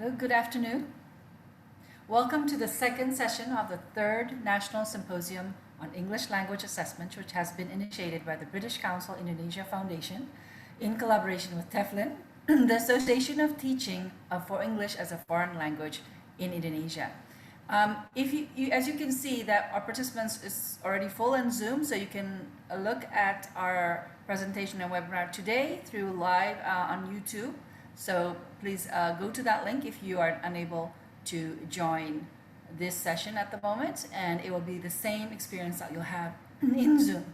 Hello, good afternoon. Welcome to the second session of the third National Symposium on English Language Assessment, which has been initiated by the British Council Indonesia Foundation in collaboration with TEFLIN, the Association of Teaching for English as a Foreign Language in Indonesia. If as you can see that our participants is already full in Zoom, so you can look at our presentation and webinar today through live on YouTube. So please go to that link if you are unable to join this session at the moment, and it will be the same experience that you'll have in Zoom.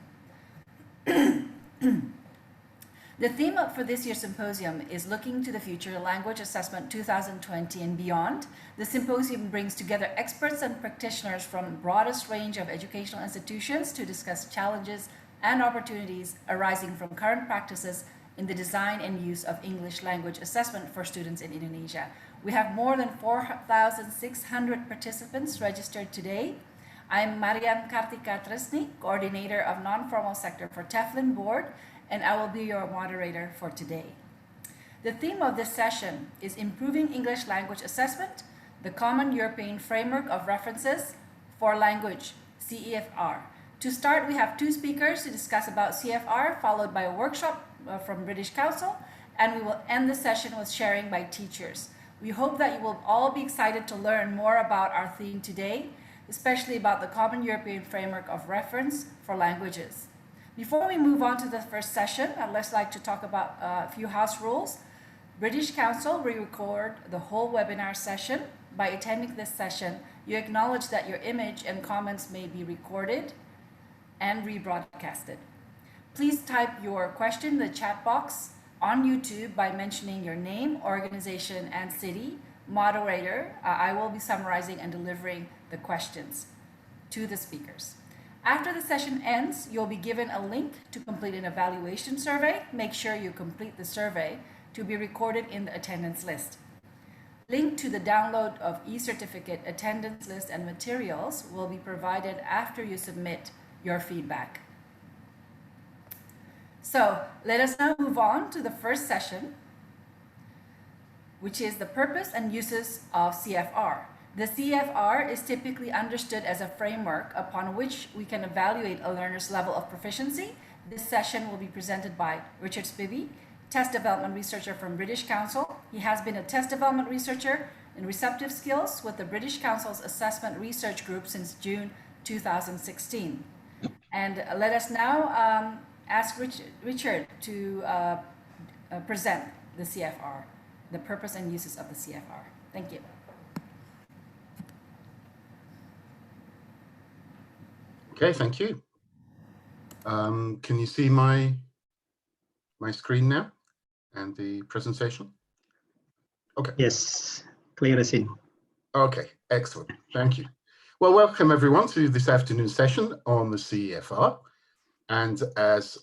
The theme for this year's symposium is Looking to the Future, Language Assessment 2020 and Beyond. The symposium brings together experts and practitioners from the broadest range of educational institutions to discuss challenges and opportunities arising from current practices in the design and use of English language assessment for students in Indonesia. We have more than 4,600 participants registered today. I'm Marian Kartika Tresni, Coordinator of Non-Formal Sector for TEFLIN Board, and I will be your moderator for today. The theme of this session is Improving English Language Assessment, the Common European Framework of References for Language, CEFR. To start, we have two speakers to discuss about CFR, followed by a workshop from British Council, and we will end the session with sharing by teachers. We hope that you will all be excited to learn more about our theme today, especially about the Common European Framework of Reference for Languages. Before we move on to the first session, I'd just like to talk about a few house rules. British Council will record the whole webinar session. By attending this session, you acknowledge that your image and comments may be recorded and rebroadcasted. Please type your question in the chat box on YouTube by mentioning your name, organization, and city. Moderator, I will be summarizing and delivering the questions to the speakers. After the session ends, you'll be given a link to complete an evaluation survey. Make sure you complete the survey to be recorded in the attendance list. Link to the download of e-certificate, attendance list, and materials will be provided after you submit your feedback. So let us now move on to the first session, which is the purpose and uses of CFR. The CFR is typically understood as a framework upon which we can evaluate a learner's level of proficiency. This session will be presented by Richard Spivey, test development researcher from British Council. He has been a test development researcher in receptive skills with the British Council's Assessment Research Group since June 2016. And let us now ask Richard to present the CFR, the purpose and uses of the CFR. Thank you. Okay, thank you. Can you see my screen now and the presentation? Okay. Yes, clear as in. Okay, excellent. Thank you. Well, welcome everyone to this afternoon's session on the CEFR. And as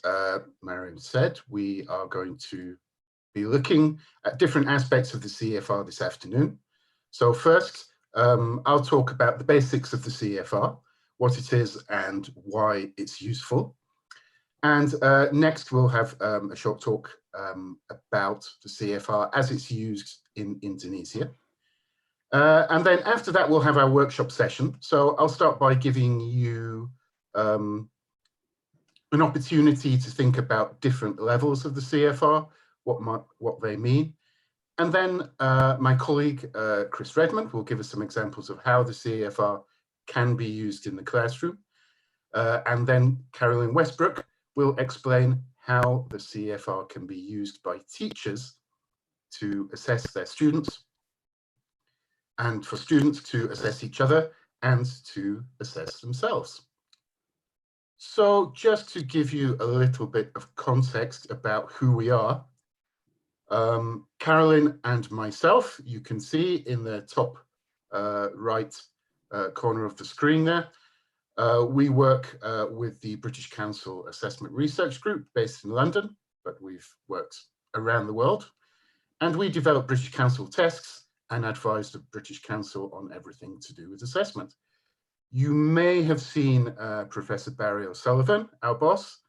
Marian said, we are going to be looking at different aspects of the CEFR this afternoon. So first, I'll talk about the basics of the CEFR, what it is and why it's useful. And next we'll have a short talk about the CFR as it's used in Indonesia. And then after that, we'll have our workshop session. So I'll start by giving you an opportunity to think about different levels of the CFR, what they mean. And then my colleague, Chris Redmond, will give us some examples of how the CFR can be used in the classroom. And then Carolyn Westbrook will explain how the CFR can be used by teachers to assess their students, and for students to assess each other and to assess themselves. So just to give you a little bit of context about who we are, Carolyn and myself, you can see in the top right corner of the screen there, we work with the British Council Assessment Research Group based in London, but we've worked around the world. And we develop British Council tests and advise the British Council on everything to do with assessment. You may have seen Professor Barry O'Sullivan, our boss,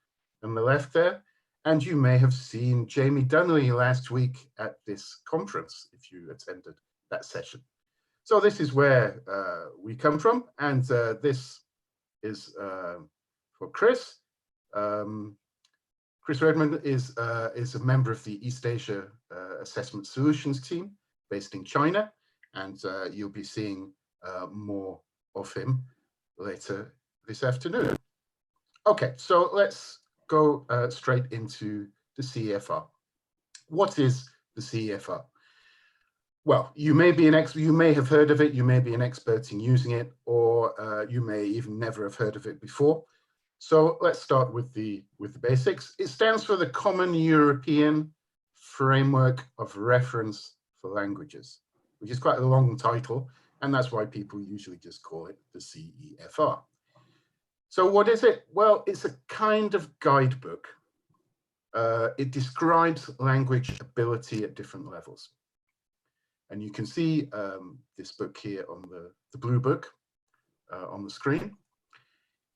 on the left there, and you may have seen Jamie Dunley last week at this conference, if you attended that session. So this is where we come from, and this is for Chris. Chris Redmond is a member of the East Asia Assessment Solutions team based in China, and you'll be seeing more of him later this afternoon. Okay, so let's go straight into the CEFR. What is the CEFR? Well, you may have heard of it, you may be an expert in using it, or you may even never have heard of it before. So let's start with the basics. It stands for the Common European Framework of Reference for Languages, which is quite a long title, and that's why people usually just call it the CEFR. So what is it? Well, it's a kind of guidebook. It describes language ability at different levels. And you can see this book here on the blue book on the screen.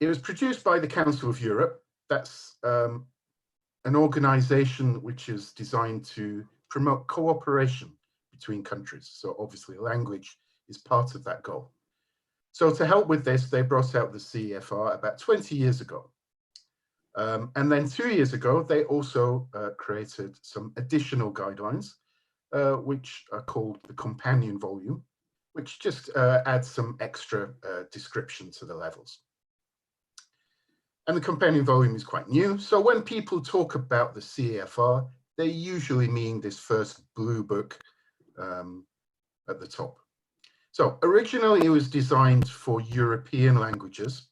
It was produced by the Council of Europe. That's an organization which is designed to promote cooperation between countries. So obviously language is part of that goal. So to help with this, they brought out the CEFR about 20 years ago. And then 2 years ago, they also created some additional guidelines, which are called the companion volume, which just adds some extra description to the levels. And the companion volume is quite new. So when people talk about the CEFR, they usually mean this first blue book at the top. So originally it was designed for European languages,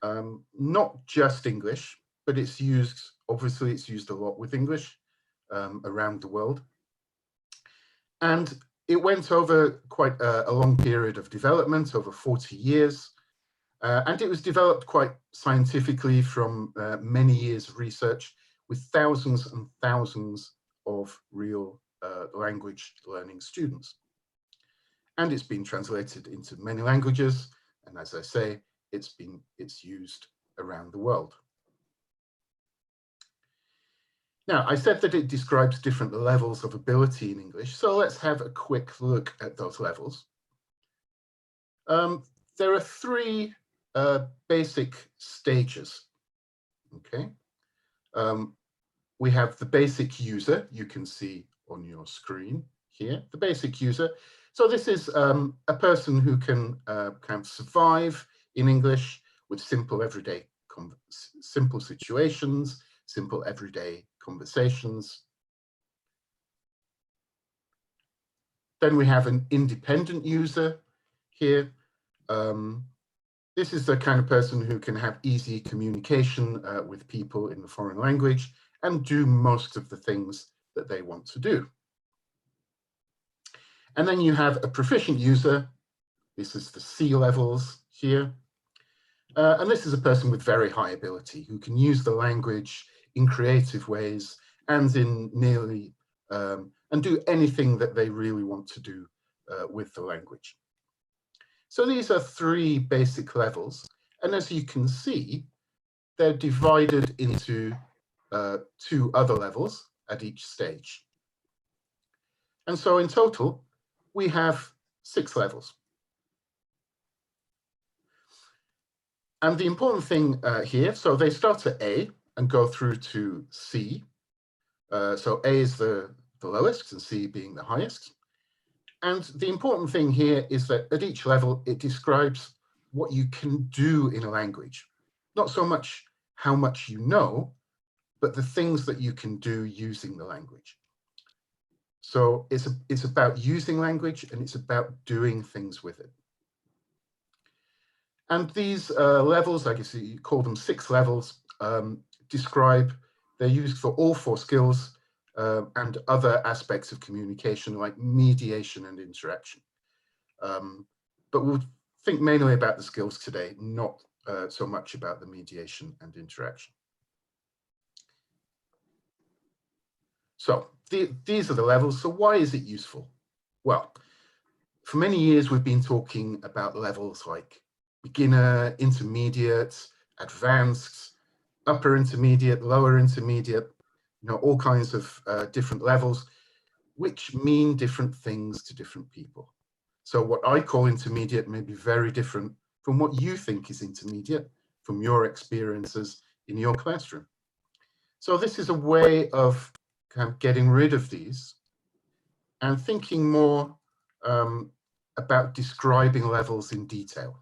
not just English, but it's used, obviously it's used a lot with English around the world. And it went over quite a long period of development, over 40 years. And it was developed quite scientifically from many years of research with thousands and thousands of real language learning students. And it's been translated into many languages. And as I say, it's used around the world. Now, I said that it describes different levels of ability in English. So let's have a quick look at those levels. There are three basic stages, okay? We have the basic user, you can see on your screen here, the basic user. So this is a person who can kind of survive in English with simple everyday, simple situations, simple everyday conversations. Then we have an independent user here. This is the kind of person who can have easy communication with people in the foreign language and do most of the things that they want to do. And then you have a proficient user. This is the C levels here. And this is a person with very high ability who can use the language in creative ways and in nearly, and do anything that they really want to do with the language. So these are three basic levels. And as you can see, they're divided into two other levels at each stage. And so in total, we have 6 levels. And the important thing here, so they start at A and go through to C. So A is the lowest and C being the highest. And the important thing here is that at each level, it describes what you can do in a language. Not so much how much you know, but the things that you can do using the language. So it's about using language and it's about doing things with it. And these levels, I guess you call them 6 levels, they're used for all 4 skills and other aspects of communication like mediation and interaction. But we'll think mainly about the skills today, not so much about the mediation and interaction. So these are the levels. So why is it useful? Well, for many years, we've been talking about levels like beginner, intermediate, advanced, upper intermediate, lower intermediate, all kinds of different levels. which mean different things to different people. So what I call intermediate may be very different from what you think is intermediate from your experiences in your classroom. So this is a way of kind of getting rid of these and thinking more about describing levels in detail.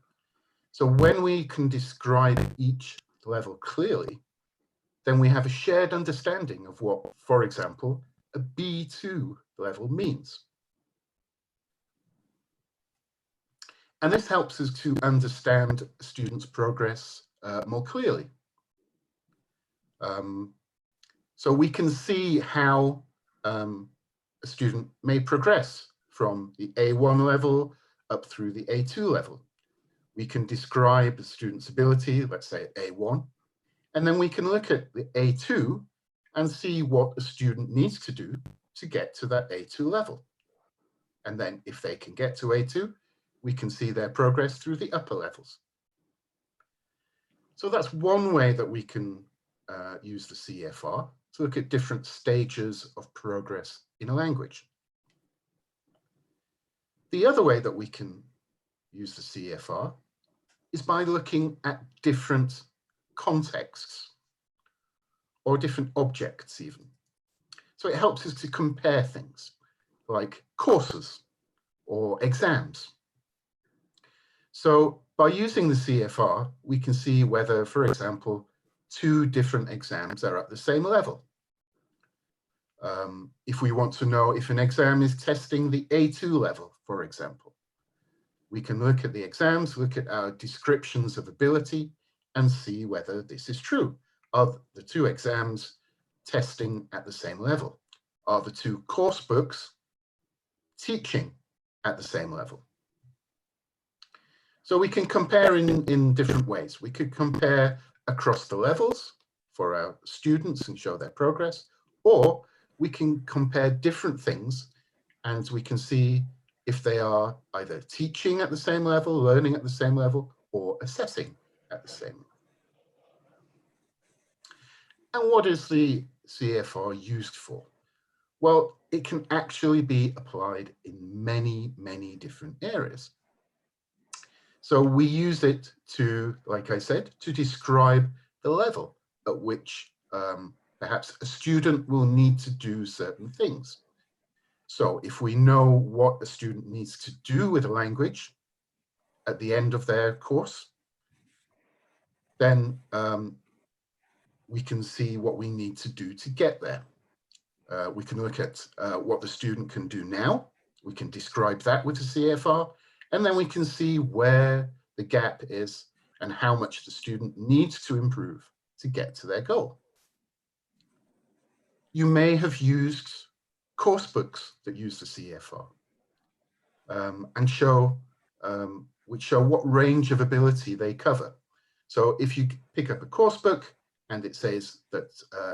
So when we can describe each level clearly, then we have a shared understanding of what, for example, a B2 level means. And this helps us to understand students' progress more clearly. So we can see how a student may progress from the A1 level up through the A2 level. We can describe the student's ability, let's say at A1, and then we can look at the A2 and see what a student needs to do to get to that A2 level. And then if they can get to A2, we can see their progress through the upper levels. So that's one way that we can use the CFR to look at different stages of progress in a language. The other way that we can use the CFR is by looking at different contexts or different objects even. So it helps us to compare things like courses or exams. So by using the CFR, we can see whether, for example, two different exams are at the same level. If we want to know if an exam is testing the A2 level, for example, we can look at the exams, look at our descriptions of ability, and see whether this is true. Are the two exams testing at the same level? Are the two course books teaching at the same level? So we can compare in different ways. We could compare across the levels for our students and show their progress, or we can compare different things and we can see if they are either teaching at the same level, learning at the same level, or assessing at the same level. And what is the CFR used for? Well, it can actually be applied in many, many different areas. So we use it to, like I said, to describe the level at which perhaps a student will need to do certain things. So if we know what a student needs to do with a language at the end of their course, then we can see what we need to do to get there. We can look at what the student can do now. We can describe that with the CFR, and then we can see where the gap is and how much the student needs to improve to get to their goal. You may have used course books that use the CFR and which show what range of ability they cover. So if you pick up a course book and it says that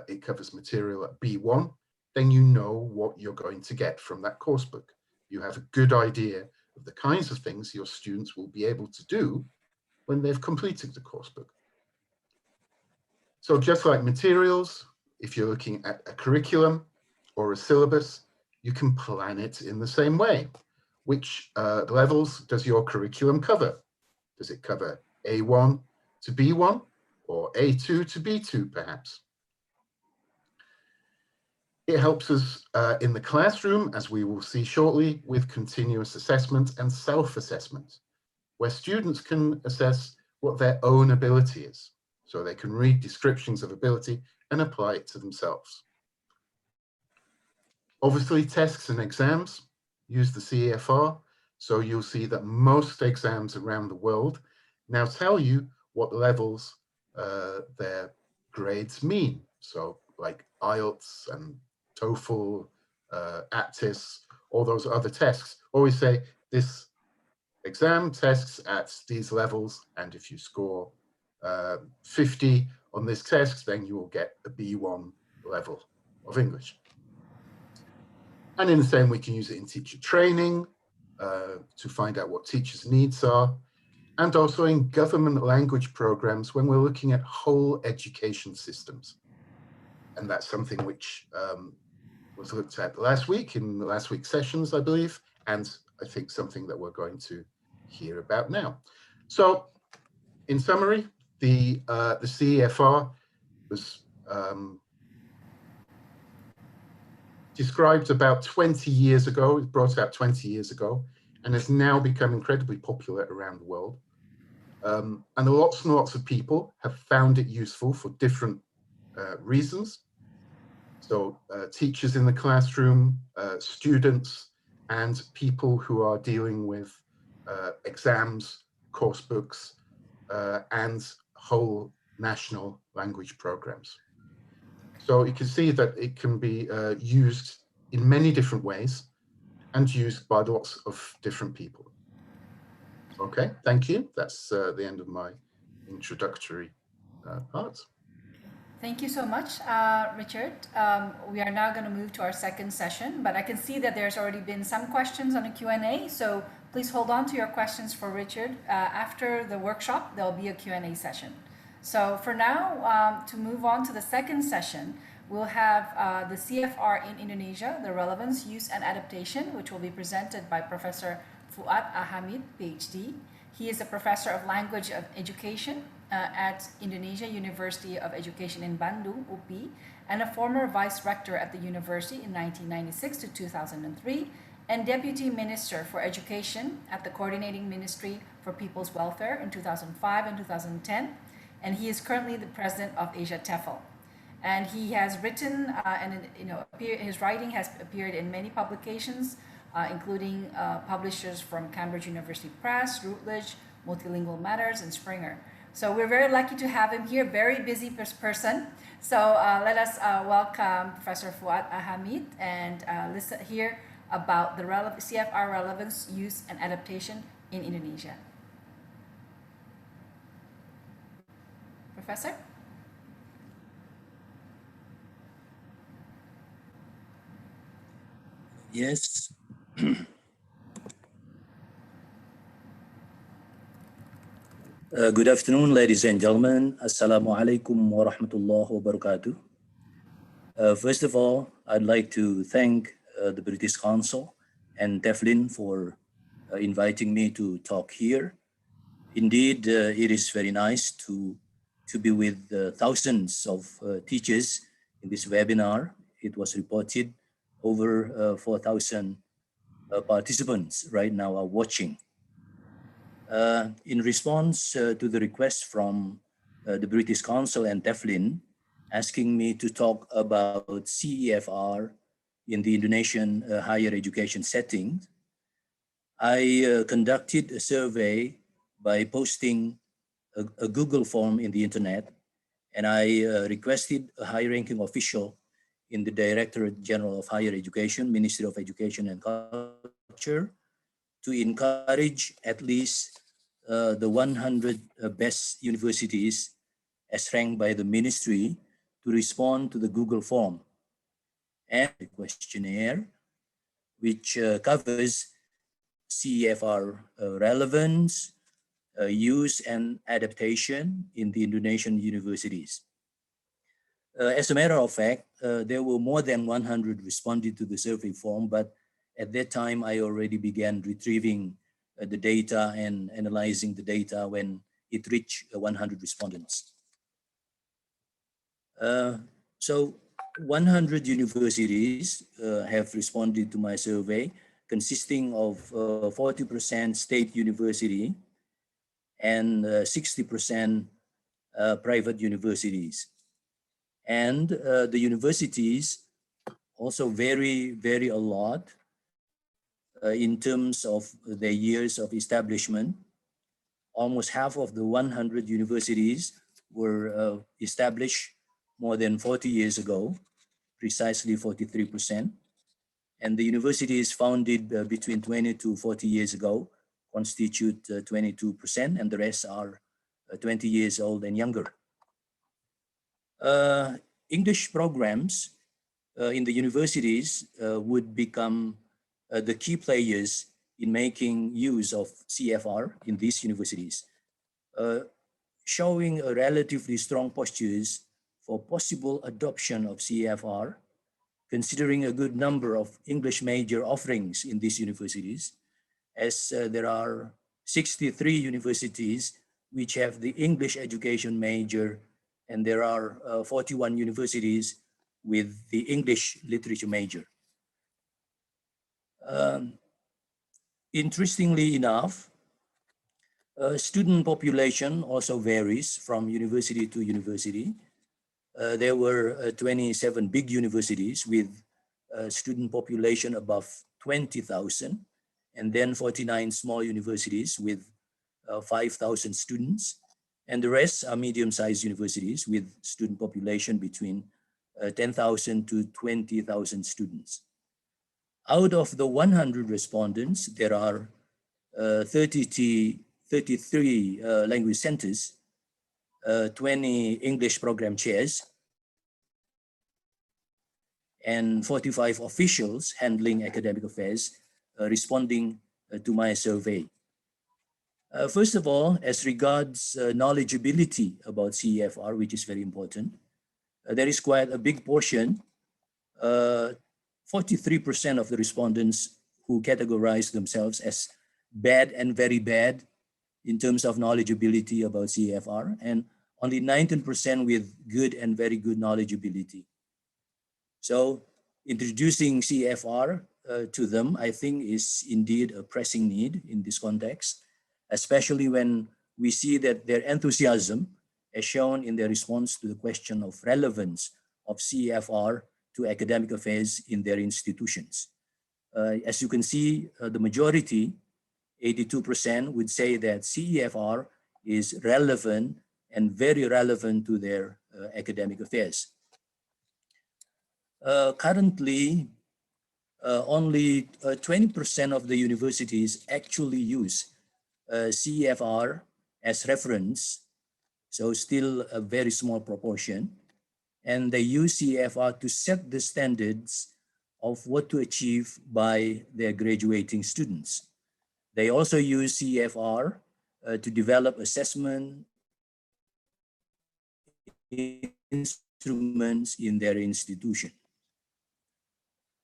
it covers material at B1, then you know what you're going to get from that course book. You have a good idea of the kinds of things your students will be able to do when they've completed the course book. So just like materials, if you're looking at a curriculum or a syllabus, you can plan it in the same way. Which levels does your curriculum cover? Does it cover A1 to B1 or A2 to B2 perhaps? It helps us in the classroom, as we will see shortly, with continuous assessment and self-assessment, where students can assess what their own ability is. So they can read descriptions of ability and apply it to themselves. Obviously, tests and exams use the CEFR, so you'll see that most exams around the world now tell you what levels their grades mean. So like IELTS and TOEFL, ACTIS, all those other tests always say this exam tests at these levels, and if you score 50 on this test, then you will get a B1 level of English. And in the same, we can use it in teacher training to find out what teachers' needs are, and also in government language programs when we're looking at whole education systems. And that's something which was looked at last week in last week's sessions, I believe, and I think something that we're going to hear about now. So, in summary, the CEFR was described about 20 years ago, it was brought out 20 years ago, and has now become incredibly popular around the world. And lots and lots of people have found it useful for different reasons. So teachers in the classroom, students, and people who are dealing with exams, course books, and whole national language programs. So you can see that it can be used in many different ways and used by lots of different people. Okay, thank you. That's the end of my introductory part. Thank you so much, Richard. We are now going to move to our second session, but I can see that there's already been some questions on the Q&A, so please hold on to your questions for Richard. After the workshop, there'll be a Q&A session. So for now, to move on to the second session, we'll have the CFR in Indonesia, the relevance, use, and adaptation, which will be presented by Professor Fuad Ahamid, PhD. He is a professor of language of education at Indonesia University of Education in Bandung, UPI, and a former vice rector at the university in 1996 to 2003, and deputy minister for education at the Coordinating Ministry for People's Welfare in 2005 and 2010, and he is currently the president of Asia TEFL. And he has written, his writing has appeared in many publications, including publishers from Cambridge University Press, Routledge, Multilingual Matters, and Springer. So we're very lucky to have him here, very busy person. So let us welcome Professor Fuad Ahamid and hear about the CFR relevance, use, and adaptation in Indonesia. Professor? Yes. Good afternoon, ladies and gentlemen. Assalamu alaikum wa rahmatullahi wa barakatuh. First of all, I'd like to thank the British Council and Devlin for inviting me to talk here. Indeed, it is very nice to be with thousands of teachers in this webinar. It was reported over 4,000 participants right now are watching. In response to the request from the British Council and Devlin asking me to talk about CEFR in the Indonesian higher education setting, I conducted a survey by posting a Google form in the internet, and I requested a high-ranking official in the Directorate General of Higher Education, Ministry of Education and Culture, to encourage at least the 100 best universities as ranked by the ministry to respond to the Google form and the questionnaire, which covers CEFR relevance, use, and adaptation in the Indonesian universities. As a matter of fact, there were more than 100 responded to the survey form, but at that time I already began retrieving the data and analyzing the data when it reached 100 respondents. So 100 universities have responded to my survey, consisting of 40% state university and 60% private universities. And the universities also vary a lot in terms of their years of establishment. Almost half of the 100 universities were established more than 40 years ago, precisely 43%. And the universities founded between 20 to 40 years ago constitute 22%, and the rest are 20 years old and younger. English programs in the universities would become the key players in making use of CFR in these universities, showing a relatively strong postures for possible adoption of CFR considering a good number of English major offerings in these universities, as there are 63 universities which have the English education major, and there are 41 universities with the English literature major. Interestingly enough, student population also varies from university to university. There were 27 big universities with student population above 20,000, and then 49 small universities with 5,000 students. And the rest are medium-sized universities with student population between 10,000 to 20,000 students. Out of the 100 respondents, there are 33 language centers, 20 English program chairs, and 45 officials handling academic affairs responding to my survey. First of all, as regards knowledgeability about CEFR, which is very important, there is quite a big portion, 43% of the respondents who categorize themselves as bad and very bad in terms of knowledgeability about CEFR, and only 19% with good and very good knowledgeability. So introducing CEFR to them, I think, is indeed a pressing need in this context, especially when we see that their enthusiasm, as shown in their response to the question of relevance of CEFR to academic affairs in their institutions. As you can see, the majority, 82%, would say that CEFR is relevant and very relevant to their academic affairs. Currently, only 20% of the universities actually use CEFR as reference, so still a very small proportion. And they use CEFR to set the standards of what to achieve by their graduating students. They also use CEFR to develop assessment instruments in their institution.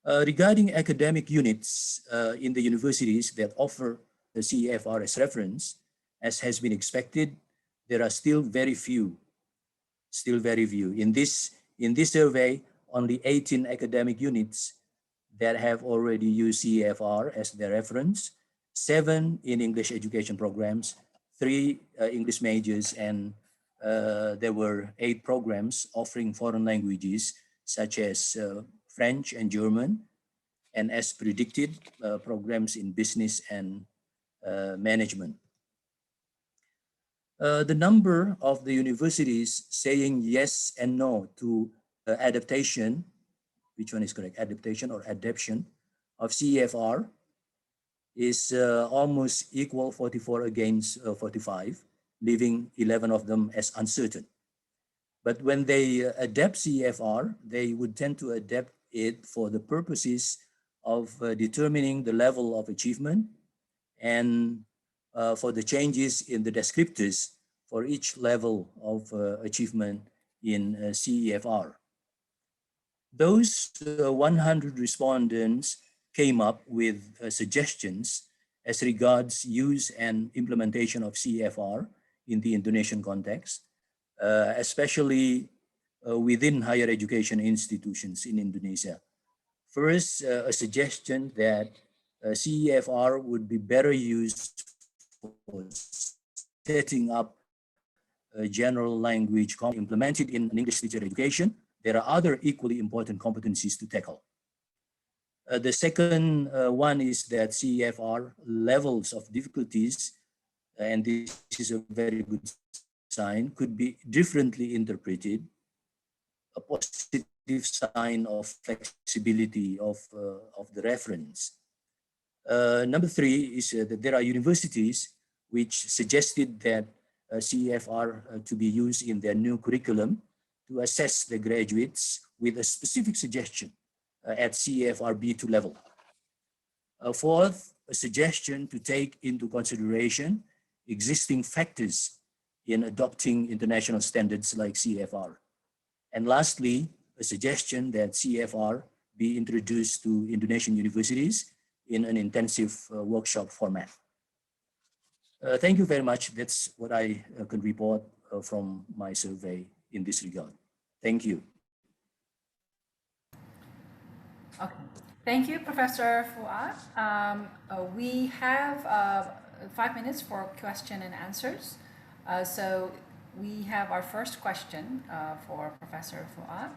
Regarding academic units in the universities that offer the CEFR as reference, as has been expected, there are still very few. In this survey, only 18 academic units that have already used CEFR as their reference, 7 in English education programs, 3 English majors, and there were 8 programs offering foreign languages such as French and German, and as predicted, programs in business and management. The number of the universities saying yes and no to adaptation, which one is correct, adaptation or adaption of CEFR, is almost equal, 44 against 45, leaving 11 of them as uncertain. But when they adapt CEFR, they would tend to adapt it for the purposes of determining the level of achievement and for the changes in the descriptors for each level of achievement in CEFR. Those 100 respondents came up with suggestions as regards use and implementation of CEFR in the Indonesian context, especially within higher education institutions in Indonesia. First, a suggestion that CEFR would be better used for setting up a general language implemented in English literature education. There are other equally important competencies to tackle. The second one is that CEFR levels of difficulties, and this is a very good sign, could be differently interpreted, a positive sign of flexibility of the reference. Number 3 is that there are universities which suggested that CEFR to be used in their new curriculum to assess the graduates with a specific suggestion at CEFR B2 level. Fourth, a suggestion to take into consideration existing factors in adopting international standards like CEFR. And lastly, a suggestion that CEFR be introduced to Indonesian universities in an intensive workshop format. Thank you very much. That's what I can report from my survey in this regard. Thank you. Okay. Thank you, Professor Fuad. We have 5 minutes for question and answers. So we have our first question for Professor Fuad.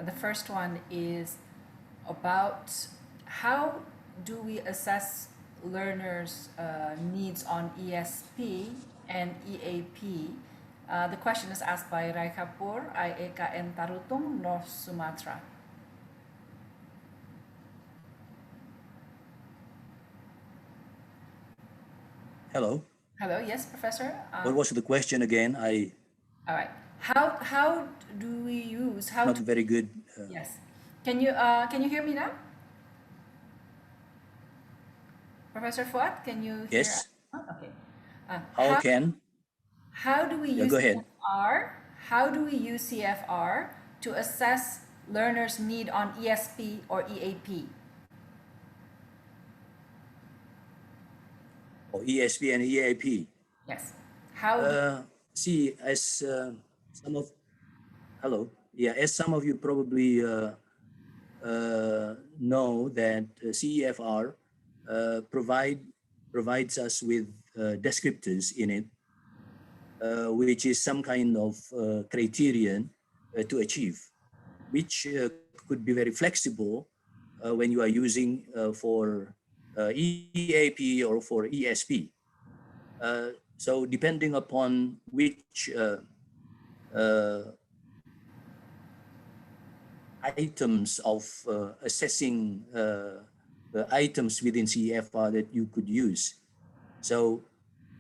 The first one is about how do we assess learners' needs on ESP and EAP. The question is asked by Rai Kapur, IEKN Tarutung, North Sumatra. Hello. Hello, yes, Professor. What was the question again? All right. How do we use not very good. Yes. Can you hear me now? Professor Fuad, can you hear Yes. us? Okay. How do we Yeah, use go ahead. CFR? How do we use CFR to assess learners' need on ESP or EAP? Or ESP and EAP. Yes. How? See, as some of as some of you probably know that CEFR provides us with descriptors in it, which is some kind of criterion to achieve, which could be very flexible when you are using for EAP or for ESP. So depending upon which items of assessing the items within CEFR that you could use. So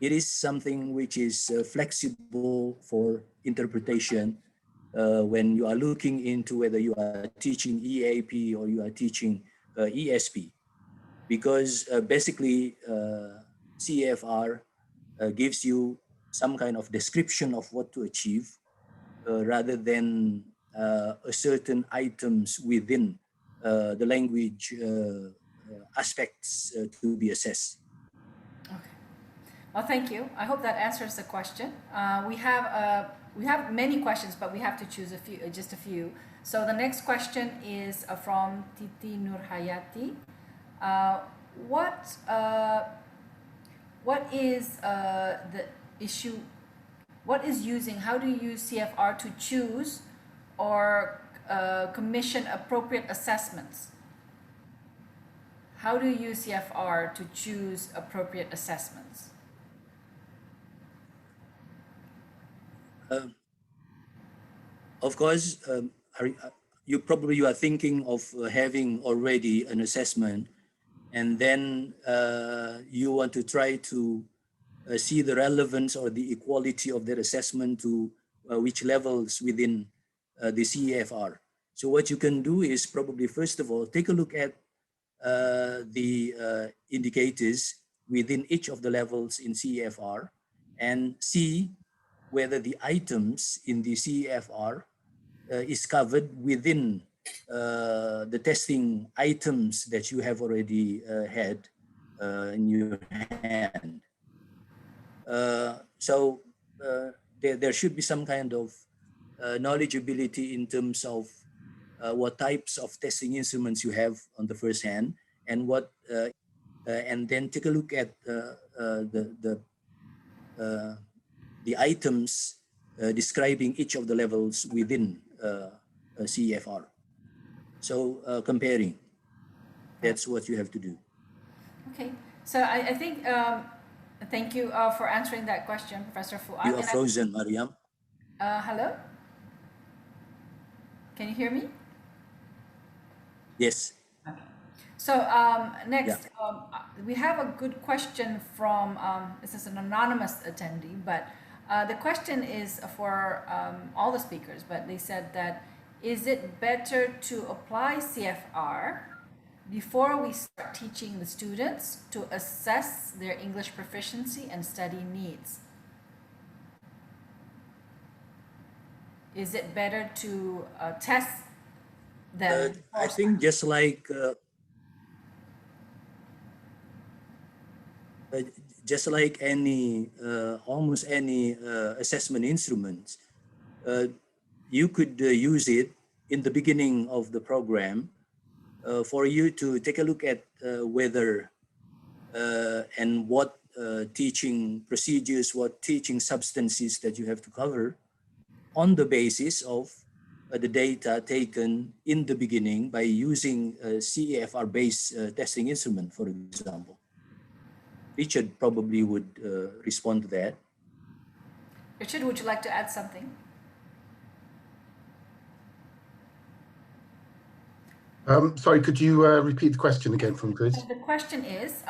it is something which is flexible for interpretation when you are looking into whether you are teaching EAP or you are teaching ESP. Because basically CEFR gives you some kind of description of what to achieve rather than a certain items within the language aspects to be assessed. Okay. Well, thank you. I hope that answers the question. We have many questions, but we have to choose just a few. So the next question is from Titi Nurhayati. What is the issue? What is using? How do you use CFR to choose or commission appropriate assessments? How do you use CFR to choose appropriate assessments? Of course, you are thinking of having already an assessment, and then you want to try to see the relevance or the equality of their assessment to which levels within the CEFR. So what you can do is probably, first of all, take a look at the indicators within each of the levels in CEFR and see whether the items in the CEFR is covered within the testing items that you have already had in your hand. So there should be some kind of knowledgeability in terms of what types of testing instruments you have on the first hand, and what, and then take a look at the items describing each of the levels within CEFR. So comparing, that's what you have to do. Okay, so I think, thank you for answering that question, Professor Fuad. You are frozen, Mariam. Hello? Can you hear me? Yes. Okay. So next, we have a good question from, this is an anonymous attendee, but the question is for all the speakers, but they said that, is it better to apply CFR before we start teaching the students to assess their English proficiency and study needs? Is it better to test then? I think just like any almost any assessment instruments, you could use it in the beginning of the program for you to take a look at whether and what teaching procedures, what teaching substances that you have to cover on the basis of the data taken in the beginning by using a CEFR-based testing instrument, for example. Richard probably would respond to that. Richard, would you like to add something? Sorry, could you repeat the question again for me, please? The question is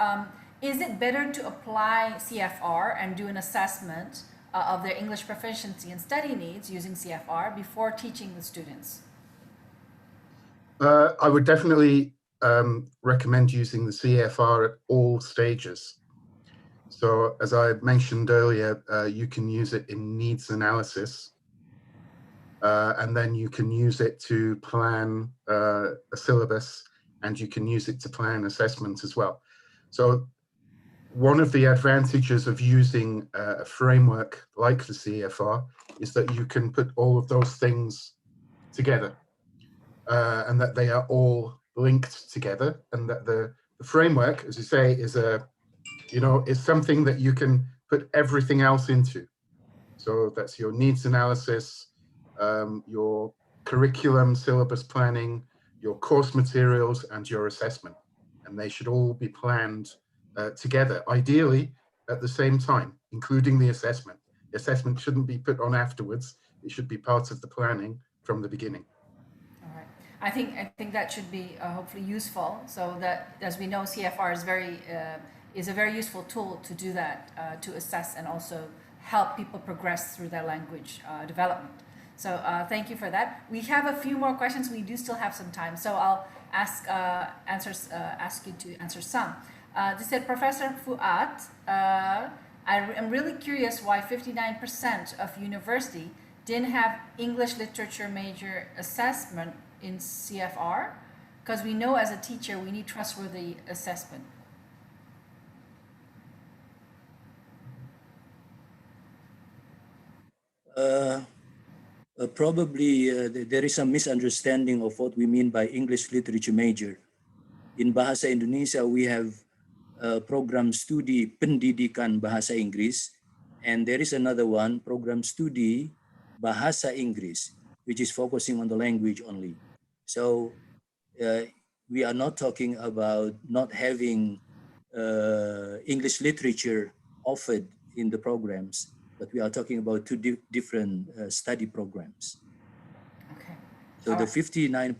it better to apply CFR and do an assessment of their English proficiency and study needs using CFR before teaching the students? I would definitely recommend using the CFR at all stages. So as I mentioned earlier, you can use it in needs analysis, and then you can use it to plan a syllabus, and you can use it to plan assessments as well. So one of the advantages of using a framework like the CFR is that you can put all of those things together, and that they are all linked together, and that the framework, as you say, is is something that you can put everything else into. So that's your needs analysis, your curriculum, syllabus planning, your course materials, and your assessment. And they should all be planned together, ideally at the same time, including the assessment. The assessment shouldn't be put on afterwards. It should be part of the planning from the beginning. All right. I think that should be hopefully useful, so that, as we know, CFR is a very useful tool to do that, to assess and also help people progress through their language development. So thank you for that. We have a few more questions. We do still have some time, so I'll ask you to answer some. They said, Professor Fuad, I am really curious why 59% of university didn't have English literature major assessment in CFR, because we know as a teacher we need trustworthy assessment. Probably there is a misunderstanding of what we mean by English literature major. In Bahasa Indonesia, we have program studi pendidikan bahasa Inggris, and there is another one, program studi bahasa Inggris, which is focusing on the language only. So we are not talking about not having English literature offered in the programs, but we are talking about two different study programs. Okay. So the 59%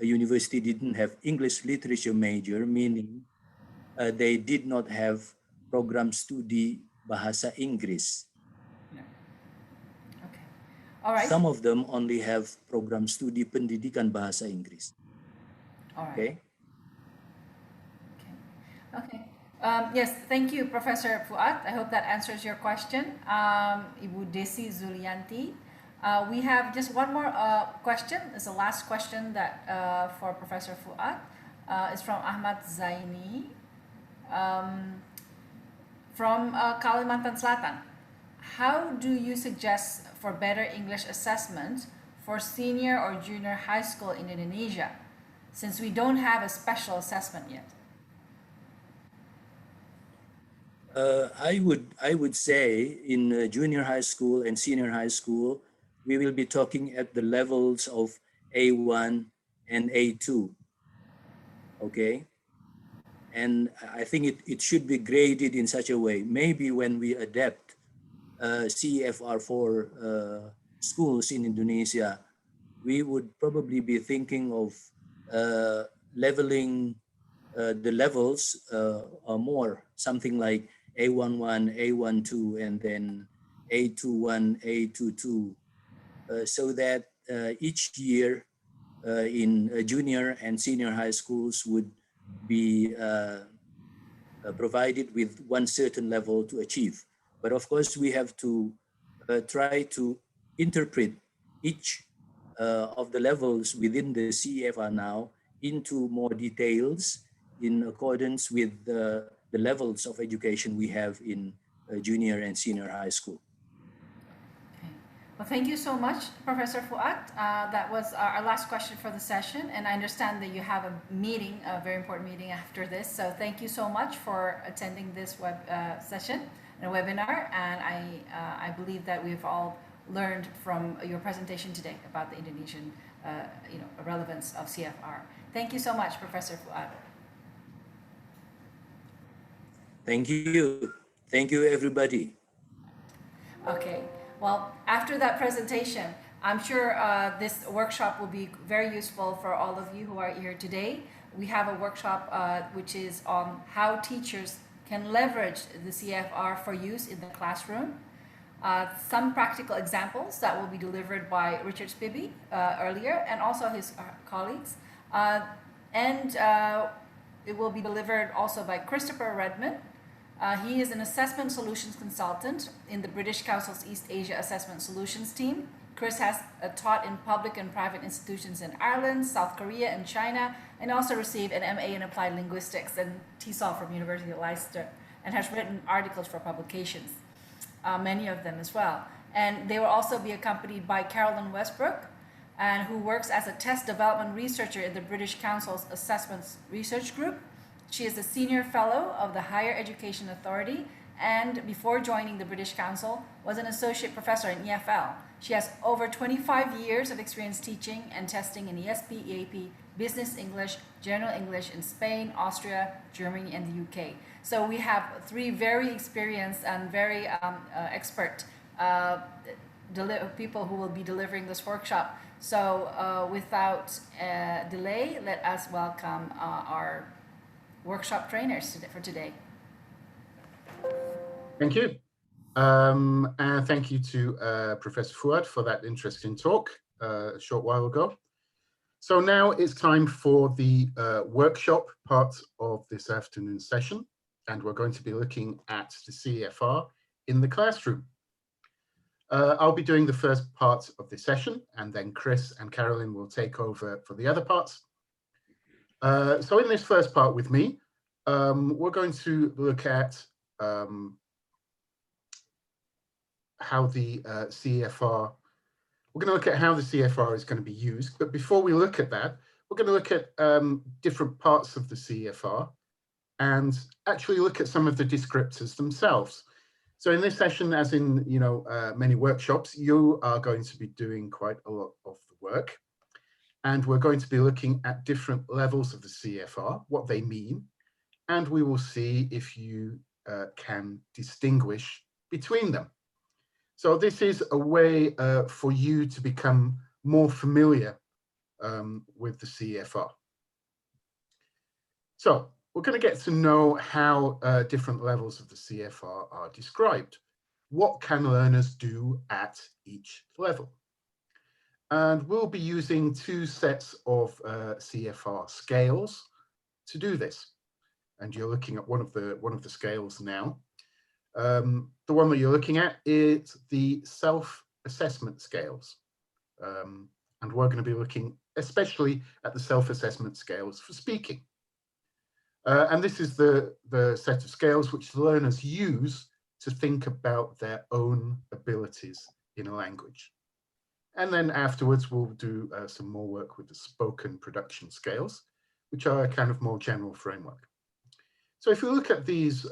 university didn't have English literature major, meaning they did not have program studi bahasa Inggris. No. Okay. All right. Some of them only have program studi pendidikan bahasa Inggris. All right. Okay. Okay. Yes, thank you, Professor Fuad. I hope that answers your question. Ibu Desi Zulianti. We have just one more question. It's the last question that for Professor Fuad. It's from Ahmad Zaini from Kalimantan Selatan. How do you suggest for better English assessment for senior or junior high school in Indonesia, since we don't have a special assessment yet? I would say in junior high school and senior high school, we will be talking at the levels of A1 and A2. Okay. And I think it should be graded in such a way. Maybe when we adapt CEFR for schools in Indonesia, we would probably be thinking of leveling the levels more, something like A11, A12, and then A21, A22, so that each year in junior and senior high schools would be provided with one certain level to achieve. But of course, we have to try to interpret each of the levels within the CEFR now into more details in accordance with the levels of education we have in junior and senior high school. Well, thank you so much, Professor Fuad. That was our last question for the session, and I understand that you have a meeting, a very important meeting after this. So thank you so much for attending this web session and a webinar, and I believe that we've all learned from your presentation today about the Indonesian relevance of CFR. Thank you so much, Professor Fuad. Thank you. Thank you, everybody. Okay. Well, after that presentation, I'm sure this workshop will be very useful for all of you who are here today. We have a workshop which is on how teachers can leverage the CFR for use in the classroom. Some practical examples that will be delivered by Richard Spivey earlier, and also his colleagues. And it will be delivered also by Christopher Redmond. He is an assessment solutions consultant in the British Council's East Asia Assessment Solutions team. Chris has taught in public and private institutions in Ireland, South Korea, and China, and also received an MA in Applied Linguistics and TESOL from University of Leicester, and has written articles for publications, many of them as well. And they will also be accompanied by Carolyn Westbrook, and who works as a test development researcher in the British Council's Assessments Research Group. She is a senior fellow of the Higher Education Authority, and before joining the British Council, was an associate professor in EFL. She has over 25 years of experience teaching and testing in ESP, EAP, Business English, General English in Spain, Austria, Germany, and the UK. So we have three very experienced and very expert people who will be delivering this workshop. So without delay, let us welcome our workshop trainers for today. Thank you. And thank you to Professor Fuad for that interesting talk a short while ago. So now it's time for the workshop part of this afternoon session, and we're going to be looking at the CEFR in the classroom. I'll be doing the first part of the session, and then Chris and Carolyn will take over for the other parts. So in this first part with me, we're going to look at how the CEFR, we're going to look at how the CEFR is going to be used. But before we look at that, we're going to look at different parts of the CEFR and actually look at some of the descriptors themselves. So in this session, as in many workshops, you are going to be doing quite a lot of the work. And we're going to be looking at different levels of the CEFR, what they mean, and we will see if you can distinguish between them. So this is a way for you to become more familiar with the CEFR. So we're going to get to know how different levels of the CEFR are described. What can learners do at each level? And we'll be using two sets of CEFR scales to do this. And you're looking at one of the scales now. The one that you're looking at is the self-assessment scales. And we're going to be looking especially at the self-assessment scales for speaking. And this is the set of scales which learners use to think about their own abilities in a language. And then afterwards, we'll do some more work with the spoken production scales, which are a kind of more general framework. So if you look at these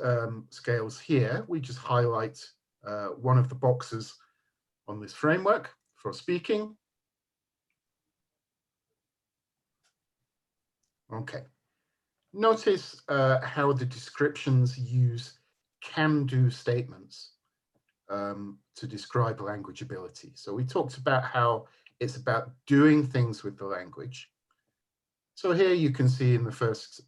scales here, we just highlight one of the boxes on this framework for speaking. Okay. Notice how the descriptions use can-do statements to describe language ability. So we talked about how it's about doing things with the language. So here you can see in the first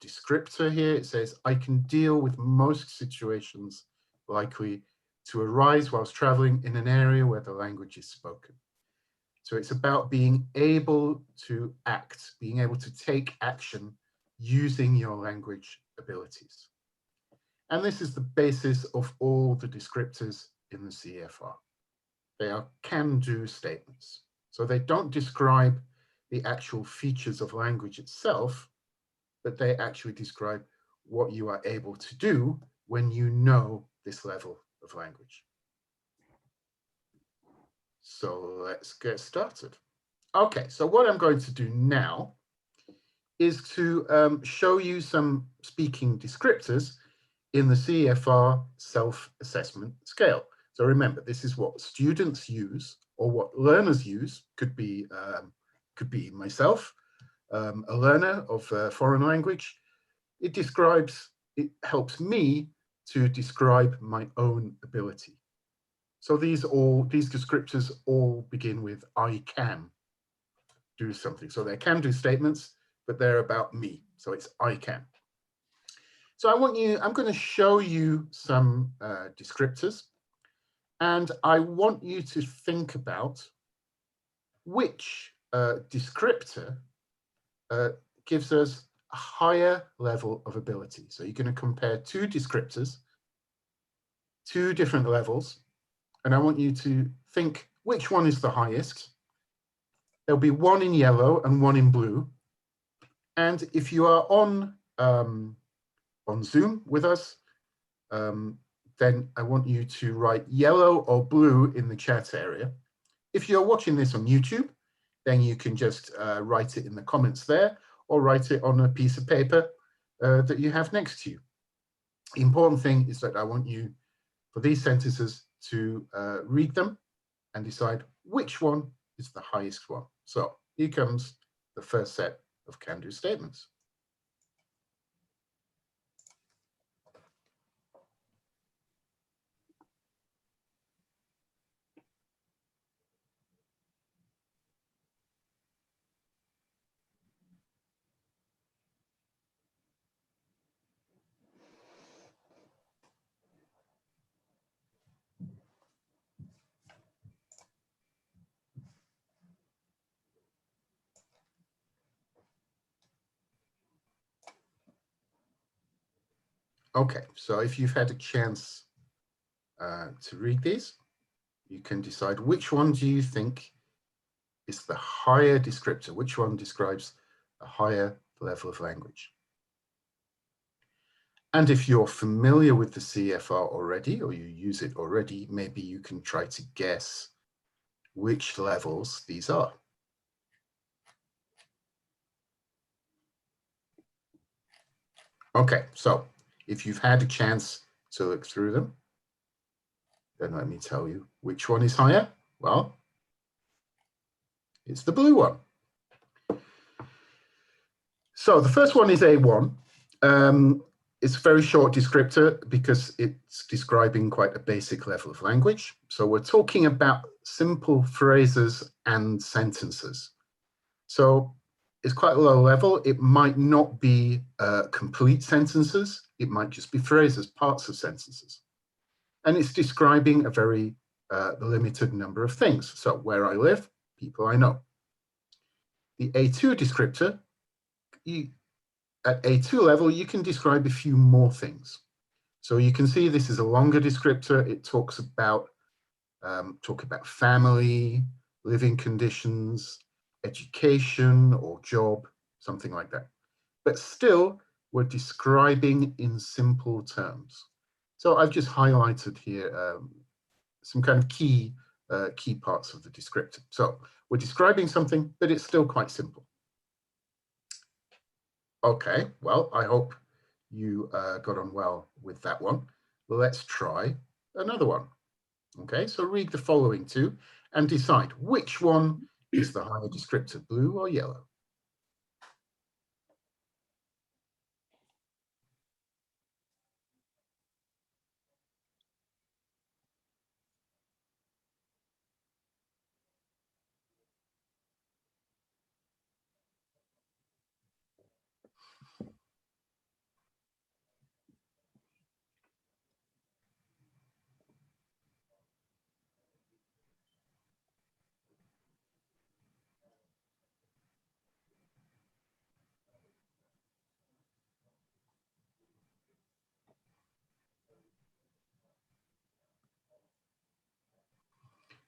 descriptor here, it says, I can deal with most situations likely to arise whilst traveling in an area where the language is spoken. So it's about being able to act, being able to take action using your language abilities. And this is the basis of all the descriptors in the CEFR. They are can-do statements. So they don't describe the actual features of language itself, but they actually describe what you are able to do when you know this level of language. So let's get started. Okay, so what I'm going to do now is to show you some speaking descriptors in the CEFR self-assessment scale. So remember, this is what students use or what learners use. Could be myself, a learner of a foreign language. It helps me to describe my own ability. So these descriptors all begin with I can do something. So they're can do statements, but they're about me. So it's I can. So I'm going to show you some descriptors, and I want you to think about which descriptor gives us a higher level of ability. So you're going to compare two descriptors, two different levels, and I want you to think which one is the highest. There'll be one in yellow and one in blue. And if you are on Zoom with us, then I want you to write yellow or blue in the chat area. If you're watching this on YouTube, then you can just write it in the comments there, or write it on a piece of paper that you have next to you. The important thing is that I want you, for these sentences, to read them and decide which one is the highest one. So here comes the first set of can-do statements. Okay, so if you've had a chance to read these, you can decide which one do you think is the higher descriptor, which one describes a higher level of language. And if you're familiar with the CFR already, or you use it already, maybe you can try to guess which levels these are. Okay, so if you've had a chance to look through them, then let me tell you which one is higher. Well, it's the blue one. So the first one is A1. It's a very short descriptor because it's describing quite a basic level of language. So we're talking about simple phrases and sentences. So it's quite a low level. It might not be complete sentences. It might just be phrases, parts of sentences. And it's describing a very limited number of things. So where I live, people I know. The A2 descriptor, at A2 level, you can describe a few more things. So you can see this is a longer descriptor. It talks about family, living conditions, education or job, something like that. But still, we're describing in simple terms. So I've just highlighted here some kind of key parts of the descriptor. So we're describing something, but it's still quite simple. Okay, well, I hope you got on well with that one. Let's try another one. Okay, so read the following two and decide which one is the higher descriptor, blue or yellow.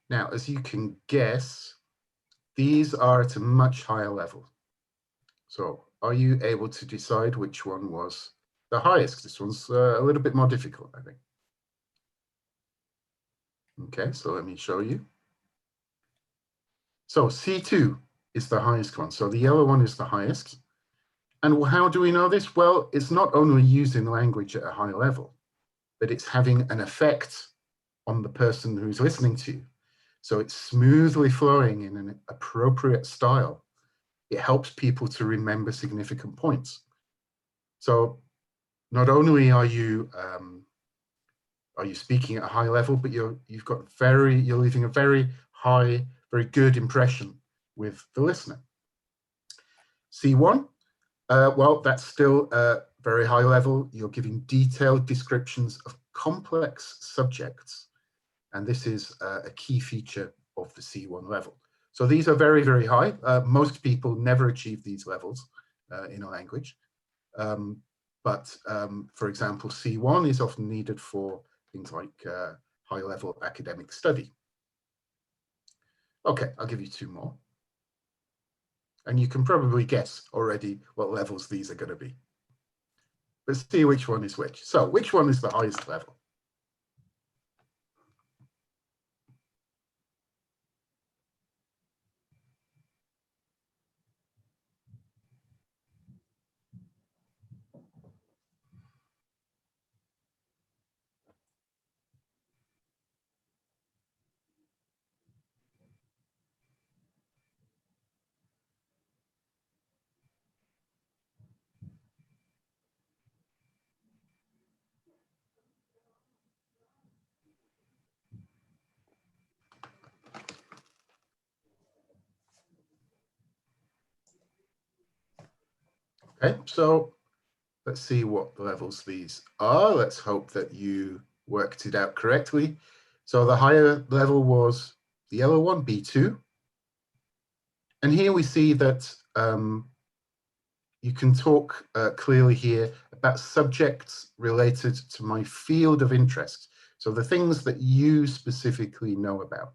Now, as you can guess, these are at a much higher level. So are you able to decide which one was the highest? This one's a little bit more difficult, I think. Okay, so let me show you. So C2 is the highest one. So the yellow one is the highest. And how do we know this? Well, it's not only using language at a high level, but it's having an effect on the person who's listening to you. So it's smoothly flowing in an appropriate style. It helps people to remember significant points. So not only are you speaking at a high level, but you're leaving a very high, very good impression with the listener. C1, well, that's still a very high level. You're giving detailed descriptions of complex subjects. And this is a key feature of the C1 level. So these are very, very high. Most people never achieve these levels in a language. But for example, C1 is often needed for things like high-level academic study. Okay, I'll give you two more. And you can probably guess already what levels these are going to be. Let's see which one is which. So which one is the highest level? Okay, so let's see what levels these are. Let's hope that you worked it out correctly. So the higher level was the yellow one, B2. And here we see that you can talk clearly here about subjects related to my field of interest. So the things that you specifically know about.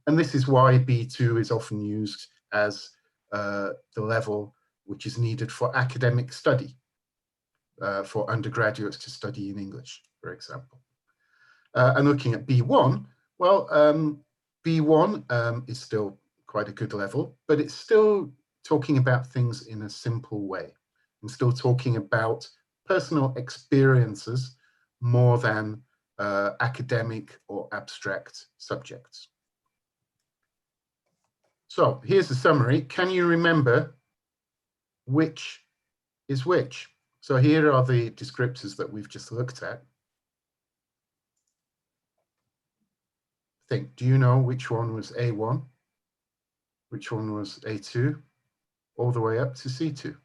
And this is why B2 is often used as the level which is needed for academic study, for undergraduates to study in English, for example. And looking at B1, well, B1 is still quite a good level, but it's still talking about things in a simple way and still talking about personal experiences more than academic or abstract subjects. So here's the summary. Can you remember which is which? So here are the descriptors that we've just looked at. Do you know which one was A1? Which one was A2? All the way up to C2.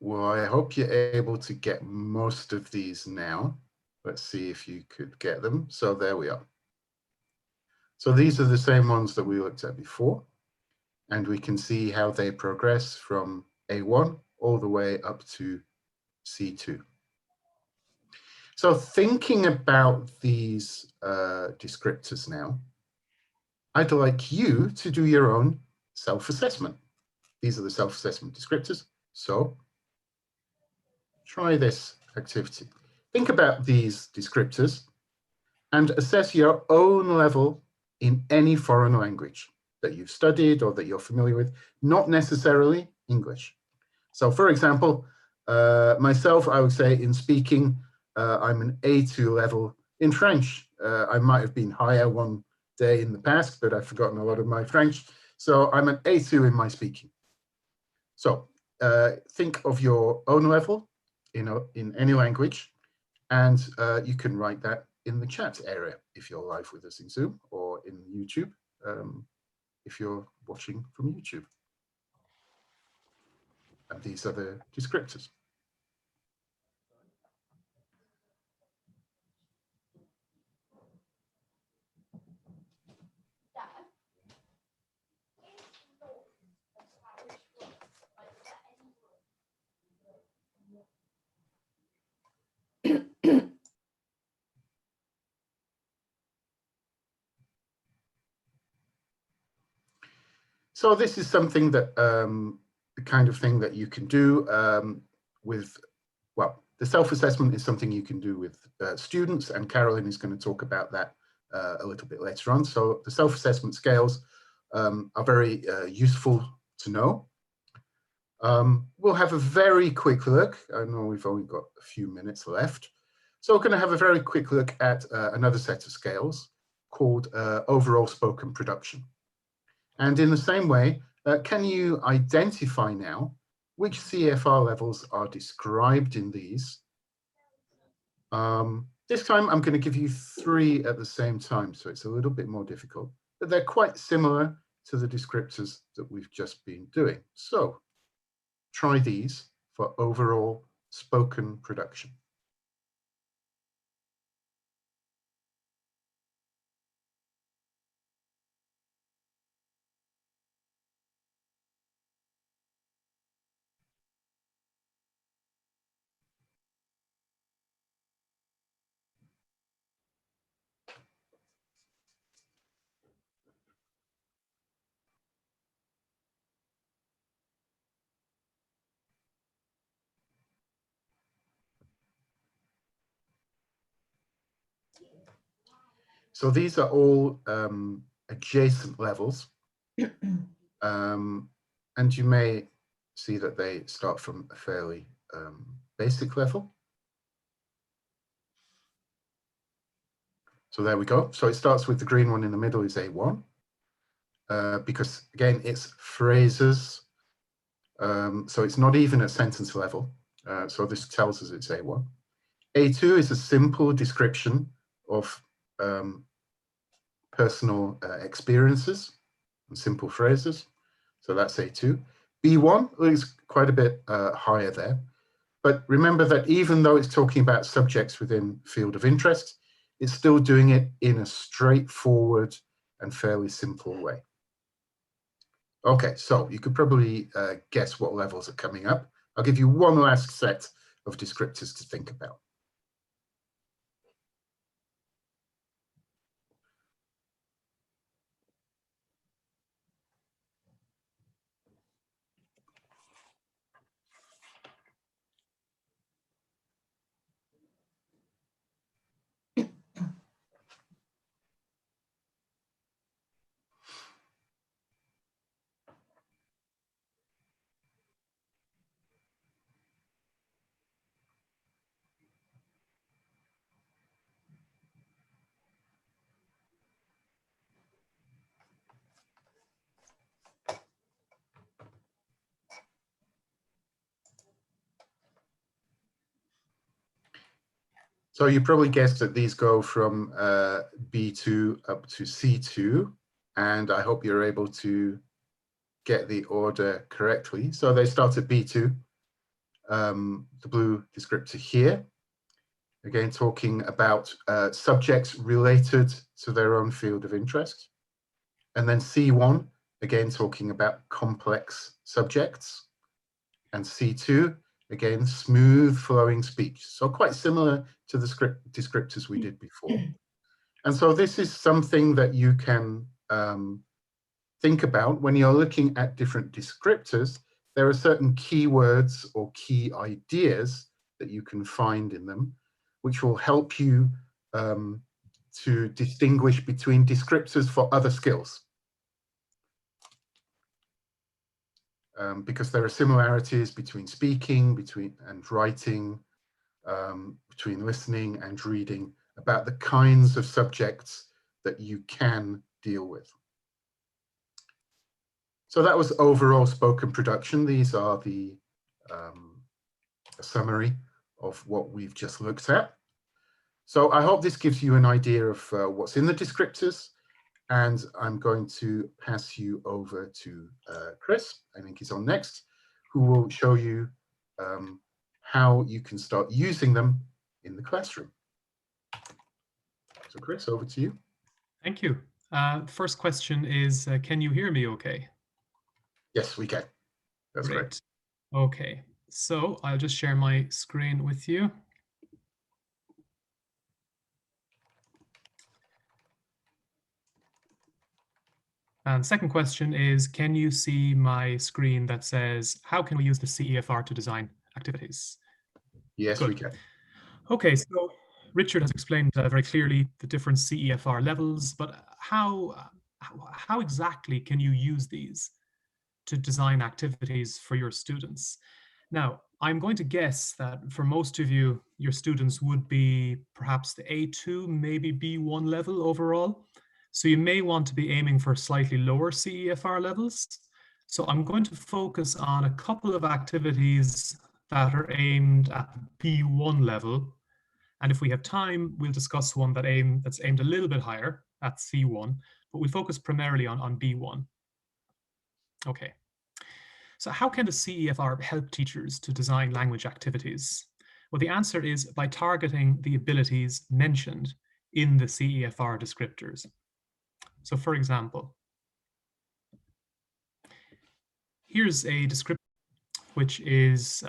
Well, I hope you're able to get most of these now. Let's see if you could get them. So there we are. So these are the same ones that we looked at before. And we can see how they progress from A1 all the way up to C2. So thinking about these descriptors now, I'd like you to do your own self-assessment. These are the self-assessment descriptors. So try this activity. Think about these descriptors and assess your own level in any foreign language that you've studied or that you're familiar with, not necessarily English. So for example, myself, I would say in speaking, I'm an A2 level in French. I might have been higher one day in the past, but I've forgotten a lot of my French. So I'm an A2 in my speaking. So think of your own level in any language, and you can write that in the chat area if you're live with us in Zoom, or in YouTube if you're watching from YouTube. And these are the descriptors. So this is something that the kind of thing that you can do with, well, the self-assessment is something you can do with students, and Carolyn is going to talk about that a little bit later on. So the self-assessment scales are very useful to know. We'll have a very quick look. I know we've only got a few minutes left. So we're going to have a very quick look at another set of scales called overall spoken production. And in the same way, can you identify now which CFR levels are described in these? This time I'm going to give you 3 at the same time, so it's a little bit more difficult, but they're quite similar to the descriptors that we've just been doing. So try these for overall spoken production. So these are all adjacent levels. And you may see that they start from a fairly basic level. So there we go. So it starts with the green one in the middle is A1, because again, it's phrases. So it's not even at sentence level. So this tells us it's A1. A2 is a simple description of personal experiences and simple phrases. So that's A2. B1 is quite a bit higher there. But remember that even though it's talking about subjects within field of interest, it's still doing it in a straightforward and fairly simple way. Okay, so you could probably guess what levels are coming up. I'll give you one last set of descriptors to think about. So you probably guessed that these go from B2 up to C2, and I hope you're able to get the order correctly. So they start at B2, the blue descriptor here, again talking about subjects related to their own field of interest. And then C1, again talking about complex subjects. And C2, again, smooth flowing speech. So quite similar to the descriptors we did before. And so this is something that you can think about when you're looking at different descriptors. There are certain keywords or key ideas that you can find in them, which will help you to distinguish between descriptors for other skills. Because there are similarities between speaking, and writing, between listening and reading, about the kinds of subjects that you can deal with. So that was overall spoken production. These are the a summary of what we've just looked at. So I hope this gives you an idea of what's in the descriptors. And I'm going to pass you over to Chris, I think he's on next, who will show you how you can start using them in the classroom. So Chris, over to you. Thank you. First question is, can you hear me okay? Yes, we can. That's great. Okay, so I'll just share my screen with you. And second question is, can you see my screen that says, how can we use the CEFR to design activities? Yes, Good. we can. Okay, so Richard has explained very clearly the different CEFR levels, but how exactly can you use these to design activities for your students? Now, I'm going to guess that for most of you, your students would be perhaps the A2, maybe B1 level overall. So you may want to be aiming for slightly lower CEFR levels. So I'm going to focus on a couple of activities that are aimed at B1 level. And if we have time, we'll discuss one that's aimed a little bit higher at C1, but we focus primarily on B1. Okay. So how can the CEFR help teachers to design language activities? Well, the answer is by targeting the abilities mentioned in the CEFR descriptors. So for example, here's a descriptor which is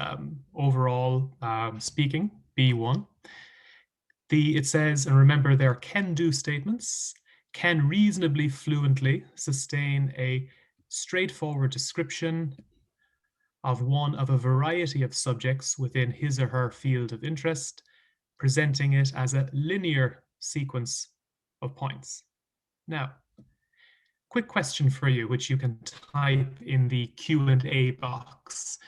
overall speaking, B1. It says, and remember there are can-do statements, can reasonably fluently sustain a straightforward description of one of a variety of subjects within his or her field of interest, presenting it as a linear sequence of points. Now, quick question for you, which you can type in the Q&A box.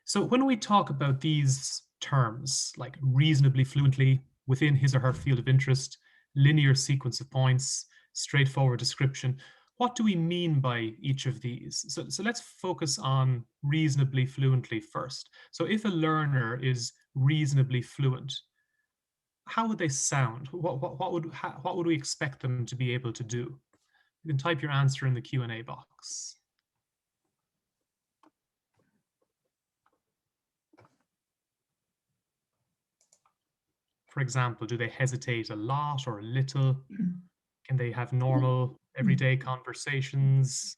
So when we talk about these terms, like reasonably fluently, within his or her field of interest, linear sequence of points, straightforward description, what do we mean by each of these? So let's focus on reasonably fluently first. So if a learner is reasonably fluent, how would they sound? What would we expect them to be able to do? You can type your answer in the Q&A box. For example, do they hesitate a lot or a little? Can they have normal, everyday conversations?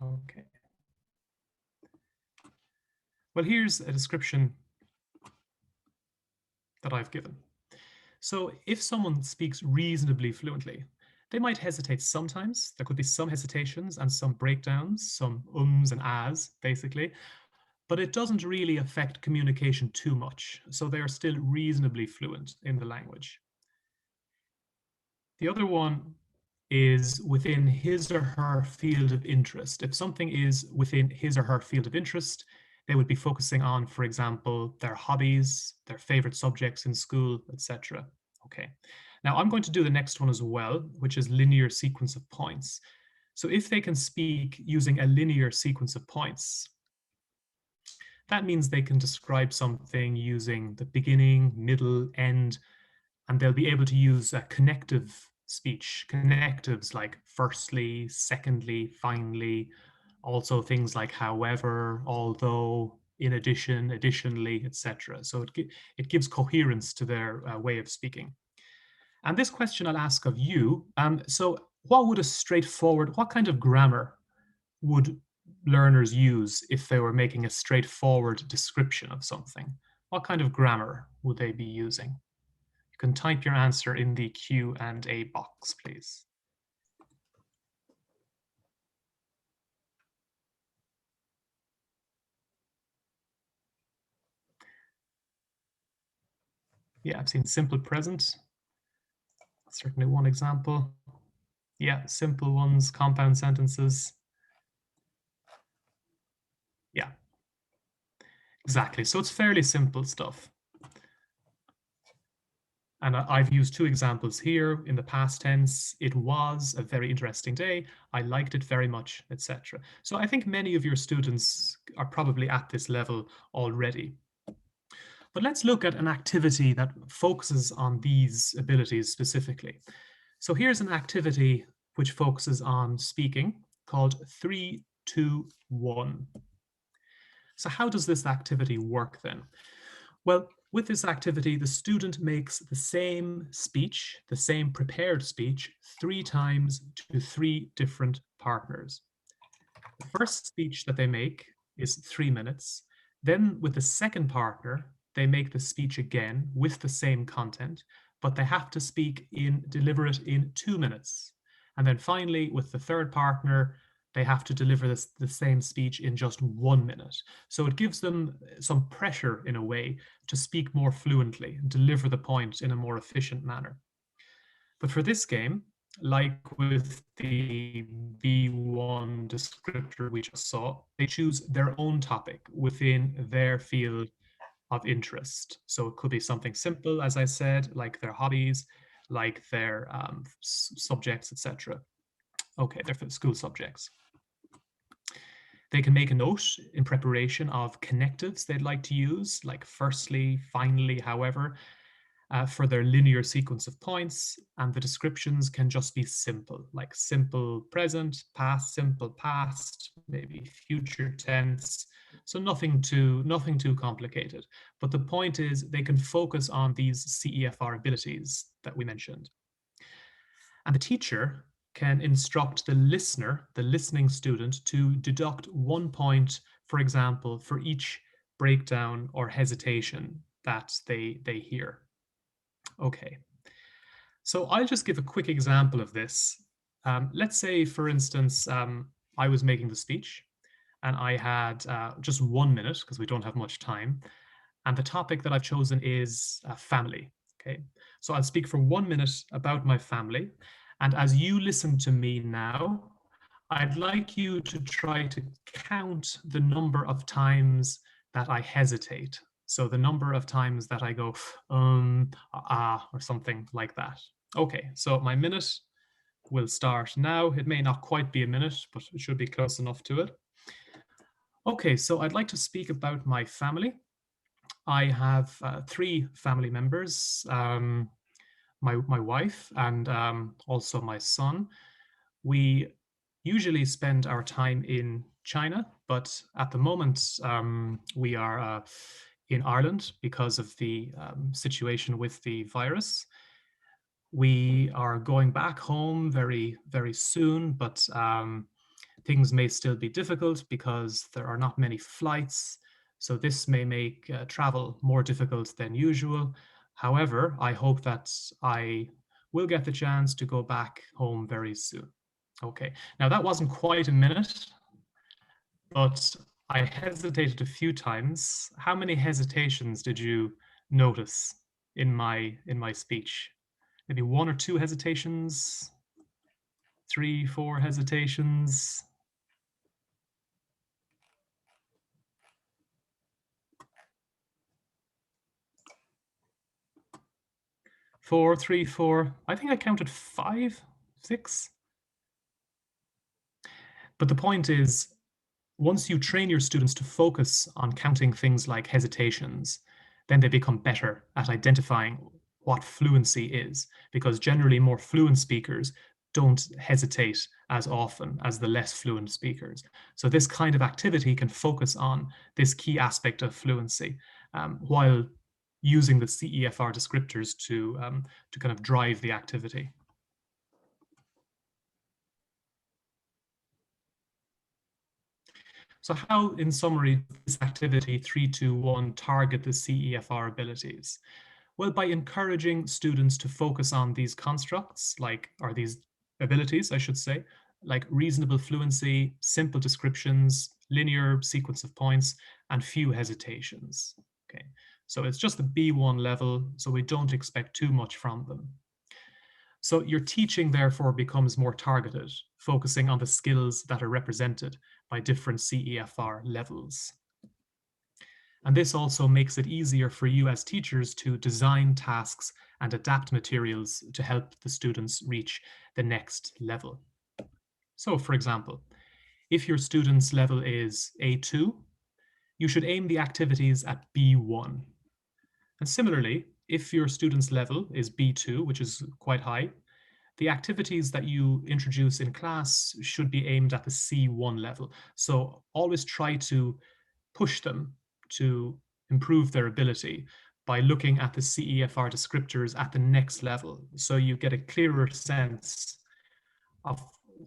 Okay. Well, here's a description that I've given. So if someone speaks reasonably fluently, they might hesitate sometimes. There could be some hesitations and some breakdowns, some ums and ahs, basically. But it doesn't really affect communication too much. So they are still reasonably fluent in the language. The other one is within his or her field of interest. If something is within his or her field of interest, they would be focusing on, for example, their hobbies, their favorite subjects in school, etc. Okay. Now I'm going to do the next one as well, which is linear sequence of points. So if they can speak using a linear sequence of points, that means they can describe something using the beginning, middle, end, and they'll be able to use connective speech, connectives like firstly, secondly, finally, also things like however, although, in addition, additionally, etc. So it gives coherence to their way of speaking. And this question I'll ask of you. So what kind of grammar would learners use if they were making a straightforward description of something? What kind of grammar would they be using? You can type your answer in the Q&A box, please. Yeah, I've seen simple present. Certainly one example. Yeah, simple ones, compound sentences. Yeah, exactly. So it's fairly simple stuff. And I've used two examples here in the past tense. It was a very interesting day. I liked it very much, etc. So I think many of your students are probably at this level already. But let's look at an activity that focuses on these abilities specifically. So here's an activity which focuses on speaking called 3, 2, 1. So how does this activity work then? Well, With this activity, the student makes the same speech, the same prepared speech, 3 times to 3 different partners. The first speech that they make is 3 minutes. Then with the second partner, they make the speech again with the same content, but they have to deliver it in 2 minutes. And then finally, with the third partner, they have to deliver the same speech in just 1 minute. So it gives them some pressure in a way to speak more fluently and deliver the point in a more efficient manner. But for this game, like with the B1 descriptor we just saw, they choose their own topic within their field of interest. So it could be something simple, as I said, like their hobbies, like their subjects, etc. Okay, they're for school subjects. They can make a note in preparation of connectives they'd like to use, like firstly, finally, however, for their linear sequence of points. And the descriptions can just be simple, like simple present, past, simple past, maybe future tense. So nothing too complicated. But the point is they can focus on these CEFR abilities that we mentioned. And the teacher can instruct the listener, the listening student, to deduct 1 point, for example, for each breakdown or hesitation that they hear. Okay, so I'll just give a quick example of this. Let's say, for instance, I was making the speech and I had just 1 minute because we don't have much time. And the topic that I've chosen is family. Okay, so I'll speak for 1 minute about my family. And as you listen to me now, I'd like you to try to count the number of times that I hesitate. So the number of times that I go, or something like that. Okay, so my minute will start now. It may not quite be a minute, but it should be close enough to it. Okay, so I'd like to speak about my family. I have 3 family members. My wife and also my son. We usually spend our time in China, but at the moment we are in Ireland because of the situation with the virus. We are going back home very, very soon, but things may still be difficult because there are not many flights. So this may make travel more difficult than usual. However, I hope that I will get the chance to go back home very soon. Okay, now that wasn't quite a minute, but I hesitated a few times. How many hesitations did you notice in my speech? Maybe 1 or 2 hesitations, 3, 4 hesitations. 4, 3, 4. I think I counted 5, 6. But the point is, once you train your students to focus on counting things like hesitations, then they become better at identifying what fluency is, because generally more fluent speakers don't hesitate as often as the less fluent speakers. So this kind of activity can focus on this key aspect of fluency while using the CEFR descriptors to kind of drive the activity. So how, in summary, this activity 3-2-1 target the CEFR abilities? Well, by encouraging students to focus on these constructs, or these abilities, I should say, like reasonable fluency, simple descriptions, linear sequence of points, and few hesitations. Okay, so it's just the B1 level, so we don't expect too much from them. So your teaching, therefore, becomes more targeted, focusing on the skills that are represented by different CEFR levels. And this also makes it easier for you as teachers to design tasks and adapt materials to help the students reach the next level. So, for example, if your student's level is A2, you should aim the activities at B1. And similarly, if your student's level is B2, which is quite high, the activities that you introduce in class should be aimed at the C1 level. So always try to push them to improve their ability, by looking at the CEFR descriptors at the next level. So you get a clearer sense of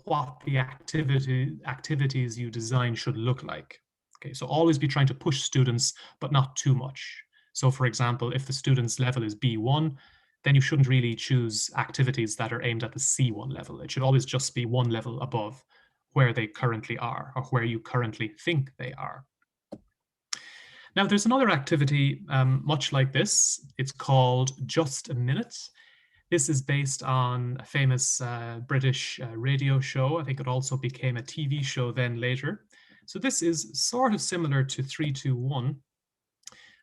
what the activities you design should look like. Okay, so always be trying to push students, but not too much. So for example, if the student's level is B1, then you shouldn't really choose activities that are aimed at the C1 level. It should always just be one level above where they currently are, or where you currently think they are. Now, there's another activity much like this. It's called Just a Minute. This is based on a famous British radio show. I think it also became a TV show then later. So this is sort of similar to 3-2-1.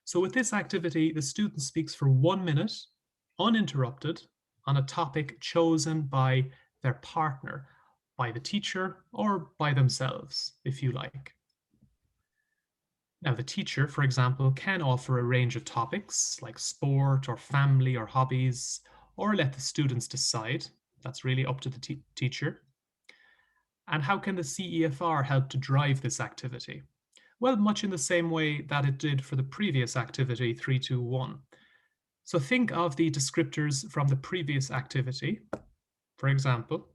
So with this activity, the student speaks for 1 minute, uninterrupted, on a topic chosen by their partner, by the teacher, or by themselves, if you like. Now, the teacher, for example, can offer a range of topics like sport or family or hobbies, or let the students decide. That's really up to the teacher. And how can the CEFR help to drive this activity? Well, much in the same way that it did for the previous activity, 3-2-1. So think of the descriptors from the previous activity. For example,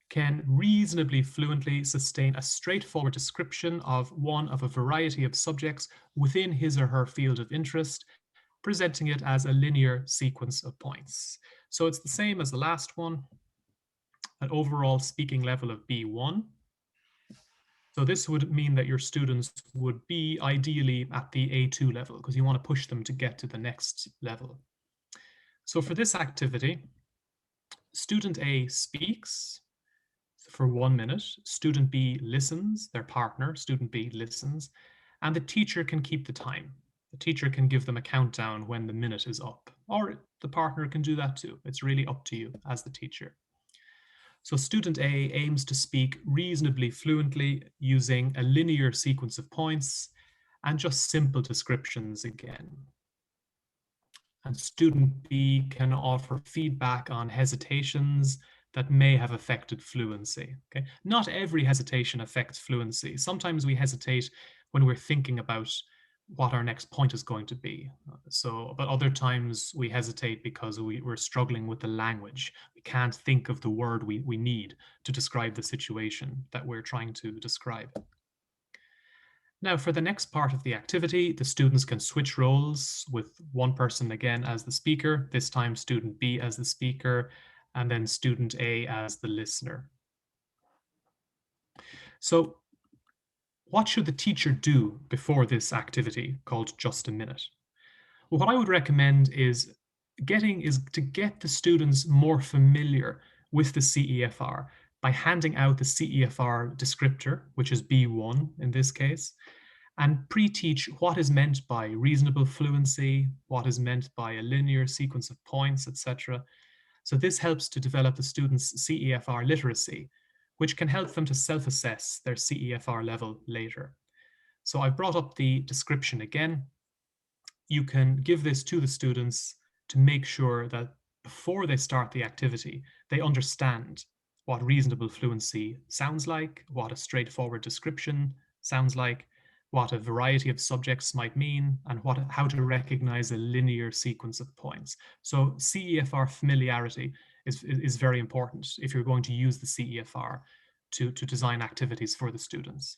can reasonably fluently sustain a straightforward description of one of a variety of subjects within his or her field of interest, presenting it as a linear sequence of points. So it's the same as the last one, an overall speaking level of B1. So this would mean that your students would be ideally at the A2 level, because you want to push them to get to the next level. So for this activity, student A speaks for 1 minute, student B listens, their partner, student B listens, and the teacher can keep the time. The teacher can give them a countdown when the minute is up, or the partner can do that too. It's really up to you as the teacher. So student A aims to speak reasonably fluently using a linear sequence of points and just simple descriptions again. And student B can offer feedback on hesitations that may have affected fluency. Okay? Not every hesitation affects fluency. Sometimes we hesitate when we're thinking about what our next point is going to be. But other times we hesitate because we're struggling with the language. We can't think of the word we need to describe the situation that we're trying to describe. Now, for the next part of the activity, the students can switch roles with one person again as the speaker, this time student B as the speaker, and then student A as the listener. So what should the teacher do before this activity called Just a Minute? Well, what I would recommend is to get the students more familiar with the CEFR by handing out the CEFR descriptor, which is B1 in this case, and pre-teach what is meant by reasonable fluency, what is meant by a linear sequence of points, etc. So this helps to develop the students' CEFR literacy, which can help them to self-assess their CEFR level later. So I've brought up the description again. You can give this to the students to make sure that before they start the activity, they understand what reasonable fluency sounds like, what a straightforward description sounds like, what a variety of subjects might mean, and how to recognize a linear sequence of points. So CEFR familiarity is very important if you're going to use the CEFR to design activities for the students.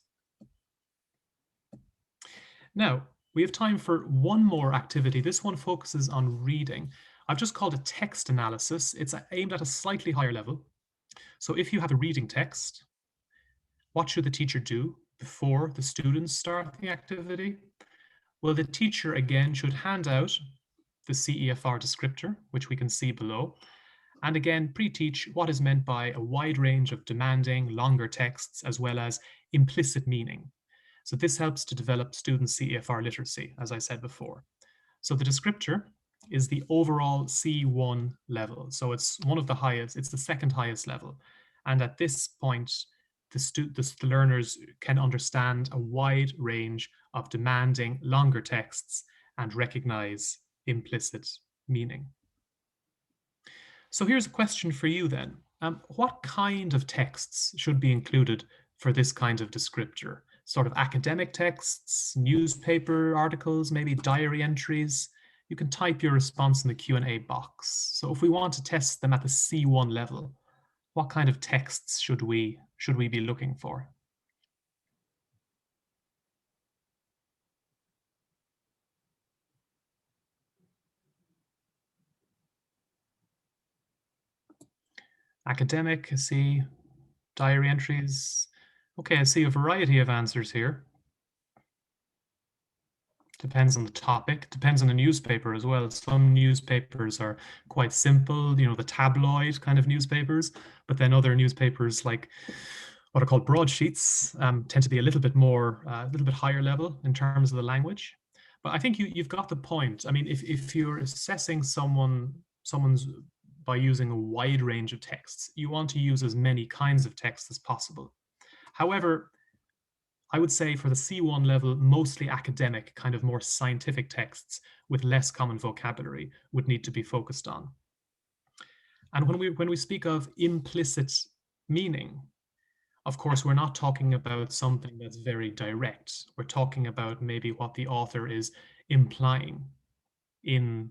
Now, we have time for one more activity. This one focuses on reading. I've just called it text analysis. It's aimed at a slightly higher level. So if you have a reading text, what should the teacher do before the students start the activity? Well, the teacher again should hand out the CEFR descriptor, which we can see below, and again pre-teach what is meant by a wide range of demanding, longer texts, as well as implicit meaning. So this helps to develop student CEFR literacy, as I said before. So the descriptor is the overall C1 level. So it's one of the highest, it's the second highest level. And at this point, the learners can understand a wide range of demanding longer texts and recognize implicit meaning. So here's a question for you then. What kind of texts should be included for this kind of descriptor? sort of academic texts, newspaper articles, maybe diary entries, you can type your response in the Q&A box. So if we want to test them at the C1 level, what kind of texts should we be looking for? Academic, I see. Diary entries. Okay, I see a variety of answers here. Depends on the topic, depends on the newspaper as well. Some newspapers are quite simple, you know, the tabloid kind of newspapers, but then other newspapers like what are called broadsheets tend to be a little bit more, a little bit higher level in terms of the language. But I think you've got the point. I mean, if you're assessing someone's by using a wide range of texts, you want to use as many kinds of texts as possible. However, I would say for the C1 level, mostly academic, kind of more scientific texts with less common vocabulary would need to be focused on. And when we speak of implicit meaning, of course, we're not talking about something that's very direct. We're talking about maybe what the author is implying in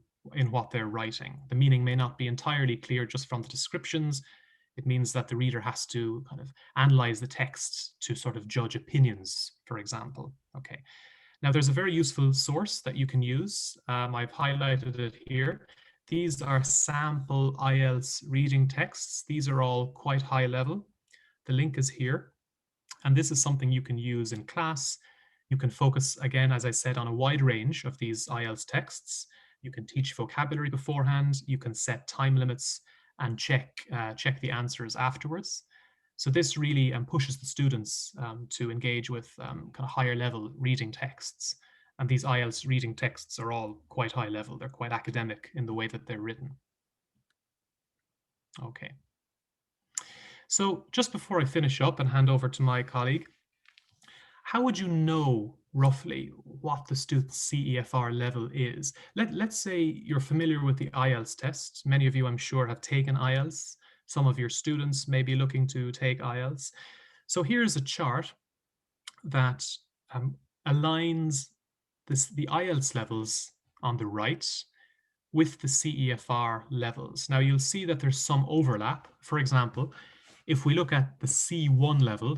what they're writing. The meaning may not be entirely clear just from the descriptions. It means that the reader has to kind of analyze the text to sort of judge opinions, for example. Okay. Now, there's a very useful source that you can use. I've highlighted it here. These are sample IELTS reading texts. These are all quite high level. The link is here. And this is something you can use in class. You can focus, again, as I said, on a wide range of these IELTS texts. You can teach vocabulary beforehand. You can set time limits and check the answers afterwards. So this really pushes the students to engage with kind of higher level reading texts. And these IELTS reading texts are all quite high level. They're quite academic in the way that they're written. Okay. So just before I finish up and hand over to my colleague, how would you know roughly what the student's CEFR level is? Let's say you're familiar with the IELTS test. Many of you, I'm sure, have taken IELTS. Some of your students may be looking to take IELTS. So here's a chart that aligns the IELTS levels on the right with the CEFR levels. Now you'll see that there's some overlap. For example, if we look at the C1 level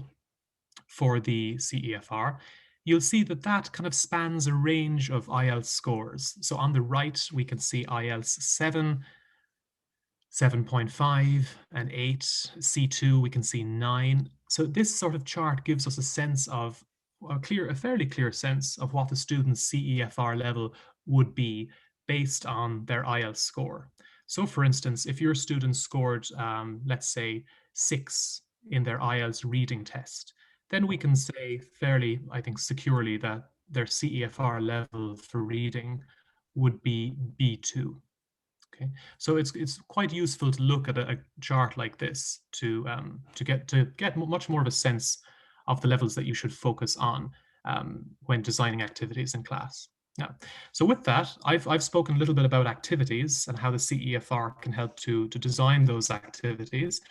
for the CEFR, you'll see that that kind of spans a range of IELTS scores. So on the right, we can see IELTS 7, 7.5, and 8. C2, we can see 9. So this sort of chart gives us a sense of a fairly clear sense of what the student's CEFR level would be based on their IELTS score. So for instance, if your student scored, let's say 6 in their IELTS reading test, then we can say fairly, I think, securely that their CEFR level for reading would be B2. Okay, so it's quite useful to look at a chart like this to get much more of a sense of the levels that you should focus on when designing activities in class. Now, so with that, I've spoken a little bit about activities and how the CEFR can help to design those activities.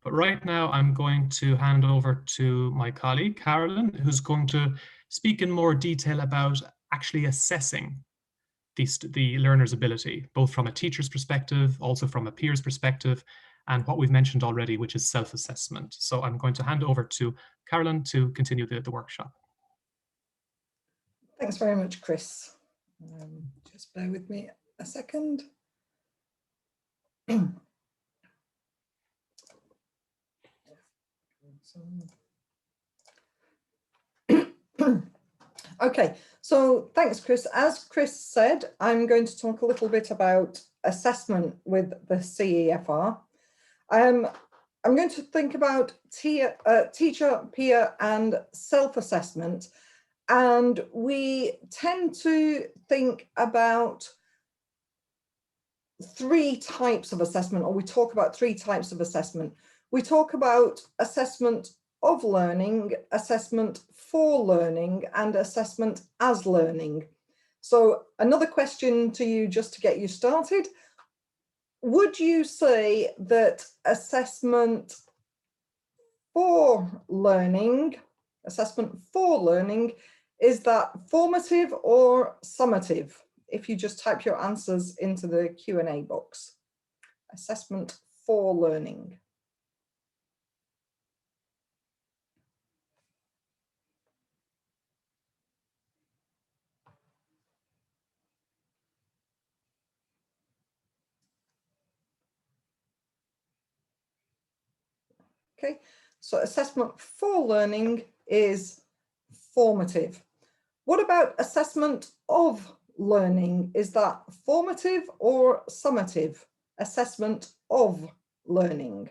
But right now, I'm going to hand over to my colleague, Carolyn, who's going to speak in more detail about actually assessing the learner's ability, both from a teacher's perspective, also from a peer's perspective, and what we've mentioned already, which is self-assessment. So I'm going to hand over to Carolyn to continue the workshop. Thanks very much, Chris. Just bear with me a second. Okay, so thanks, Chris. As Chris said, I'm going to talk a little bit about assessment with the CEFR. I'm going to think about teacher, peer, and self-assessment. And we tend to think about 3 types of assessment, or we talk about 3 types of assessment. We talk about assessment of learning, assessment for learning, and assessment as learning. So another question to you, just to get you started. Would you say that assessment for learning Assessment for learning, is that formative or summative? If you just type your answers into the Q&A box. Assessment for learning. Okay, so assessment for learning is formative. What about assessment of learning? Is that formative or summative? Assessment of learning.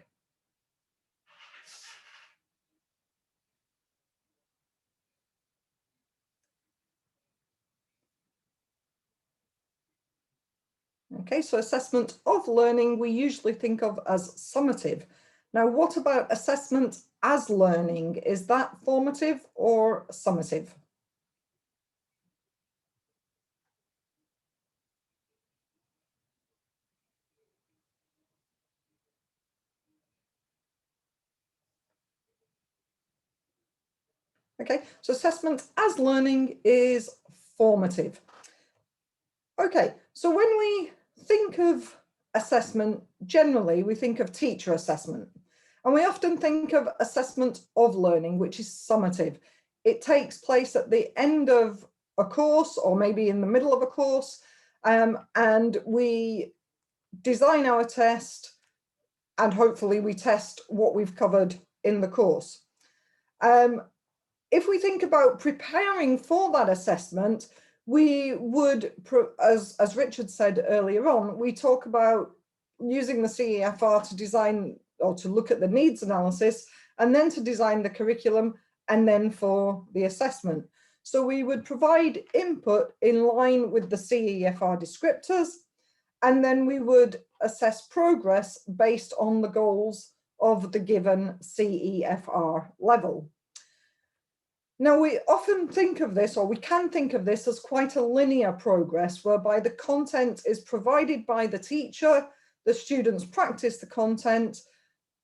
Okay, so assessment of learning we usually think of as summative. Now, what about assessment as learning? Is that formative or summative? Okay, so assessment as learning is formative. Okay, so when we think of assessment, generally we think of teacher assessment, and we often think of assessment of learning, which is summative. It takes place at the end of a course or maybe in the middle of a course, and we design our test and hopefully we test what we've covered in the course. If we think about preparing for that assessment, we would, as Richard said earlier on, we talk about using the CEFR to design or to look at the needs analysis and then to design the curriculum and then for the assessment. So we would provide input in line with the CEFR descriptors, and then we would assess progress based on the goals of the given CEFR level. Now, we often think of this, or we can think of this as quite a linear progress, whereby the content is provided by the teacher, the students practice the content,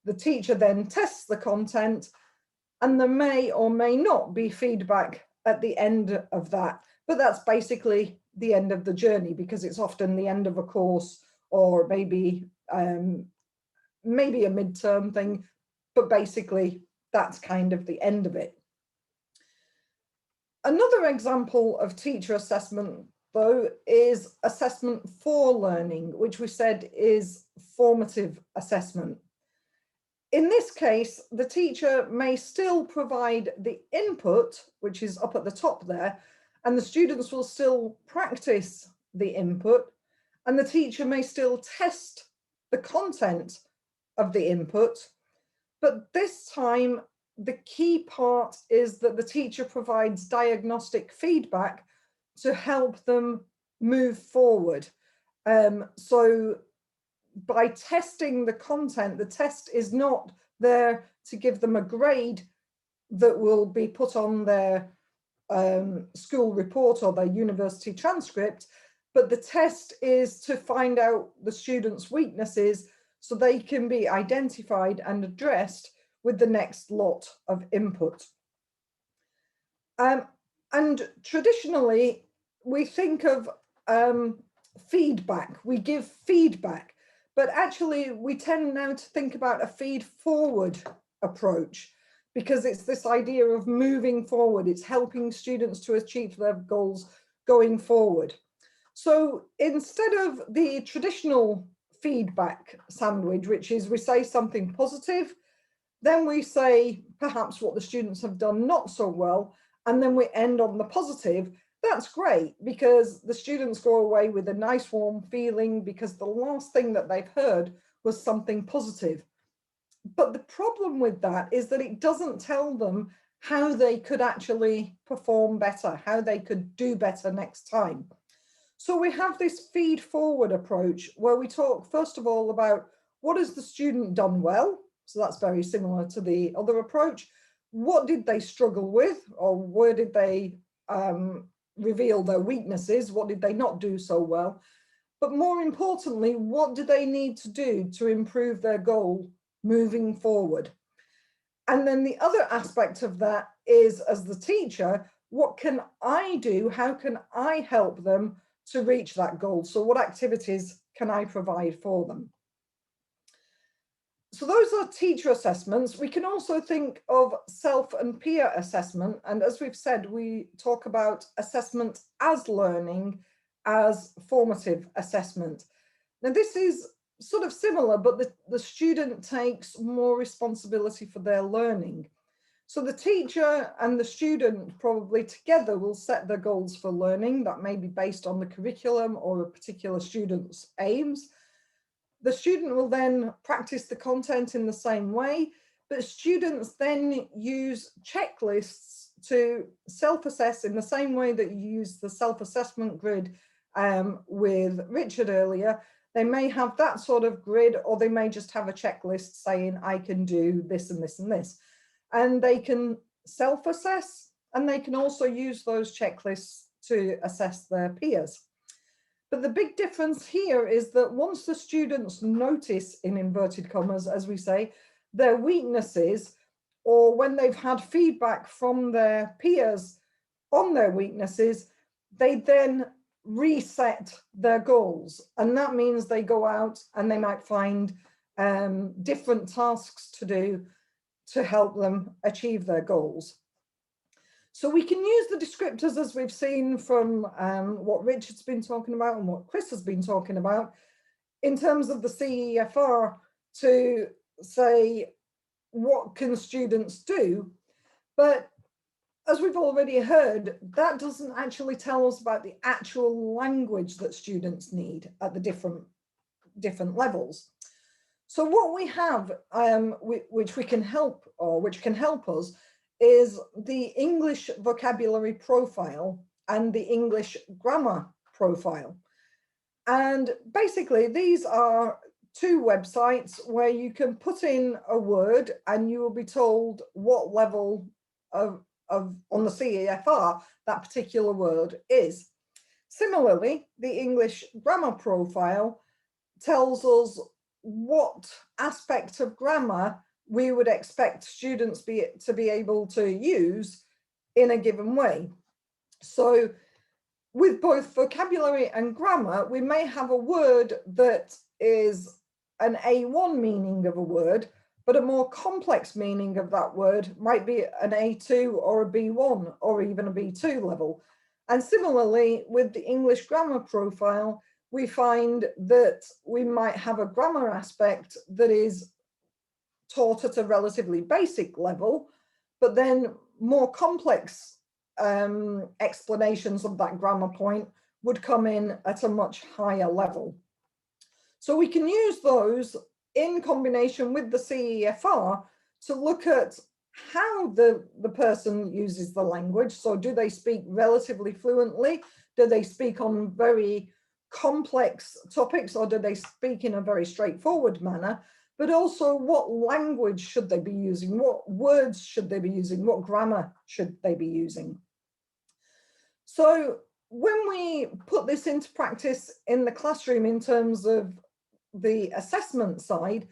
the teacher then tests the content, and there may or may not be feedback at the end of that. But that's basically the end of the journey, because it's often the end of a course or maybe a midterm thing, but basically that's kind of the end of it. Another example of teacher assessment, though, is assessment for learning, which we said is formative assessment. In this case, the teacher may still provide the input, which is up at the top there, and the students will still practice the input, and the teacher may still test the content of the input. But this time, the key part is that the teacher provides diagnostic feedback to help them move forward. So by testing the content, the test is not there to give them a grade that will be put on their school report or their university transcript, but the test is to find out the students' weaknesses so they can be identified and addressed with the next lot of input. And traditionally, we think of feedback, we give feedback, but actually we tend now to think about a feed forward approach, because it's this idea of moving forward. It's helping students to achieve their goals going forward. So instead of the traditional feedback sandwich, which is we say something positive, then we say perhaps what the students have done not so well, and then we end on the positive. That's great, because the students go away with a nice warm feeling because the last thing that they've heard was something positive. But the problem with that is that it doesn't tell them how they could actually perform better, how they could do better next time. So we have this feed forward approach where we talk first of all about what has the student done well. So that's very similar to the other approach. What did they struggle with, or where did they reveal their weaknesses? What did they not do so well? But more importantly, what do they need to do to improve their goal moving forward? And then the other aspect of that is, as the teacher, what can I do? How can I help them to reach that goal? So what activities can I provide for them? So those are teacher assessments. We can also think of self and peer assessment. And as we've said, we talk about assessment as learning, as formative assessment. Now this is sort of similar, but the student takes more responsibility for their learning. So the teacher and the student probably together will set their goals for learning. That may be based on the curriculum or a particular student's aims. The student will then practice the content in the same way, but students then use checklists to self-assess in the same way that you use the self-assessment grid with Richard earlier. They may have that sort of grid, or they may just have a checklist saying, I can do this and this and this. And they can self-assess, and they can also use those checklists to assess their peers. But the big difference here is that once the students notice, in inverted commas, as we say, their weaknesses, or when they've had feedback from their peers on their weaknesses, they then reset their goals. And that means they go out and they might find different tasks to do to help them achieve their goals. So we can use the descriptors, as we've seen from what Richard's been talking about and what Chris has been talking about, in terms of the CEFR, to say, what can students do? But as we've already heard, that doesn't actually tell us about the actual language that students need at the different levels. So what we have, which can help us, is the English vocabulary profile and the English grammar profile. And basically these are two websites where you can put in a word and you will be told what level of on the CEFR that particular word is. Similarly, the English grammar profile tells us what aspect of grammar we would expect students to be able to use in a given way. So with both vocabulary and grammar, we may have a word that is an A1 meaning of a word, but a more complex meaning of that word might be an A2 or a B1 or even a B2 level. And similarly, with the English grammar profile, we find that we might have a grammar aspect that is taught at a relatively basic level, but then more complex explanations of that grammar point would come in at a much higher level. So we can use those in combination with the CEFR to look at how the person uses the language. So do they speak relatively fluently? Do they speak on very complex topics, or do they speak in a very straightforward manner? But also, what language should they be using? What words should they be using? What grammar should they be using? So when we put this into practice in the classroom in terms of the assessment side,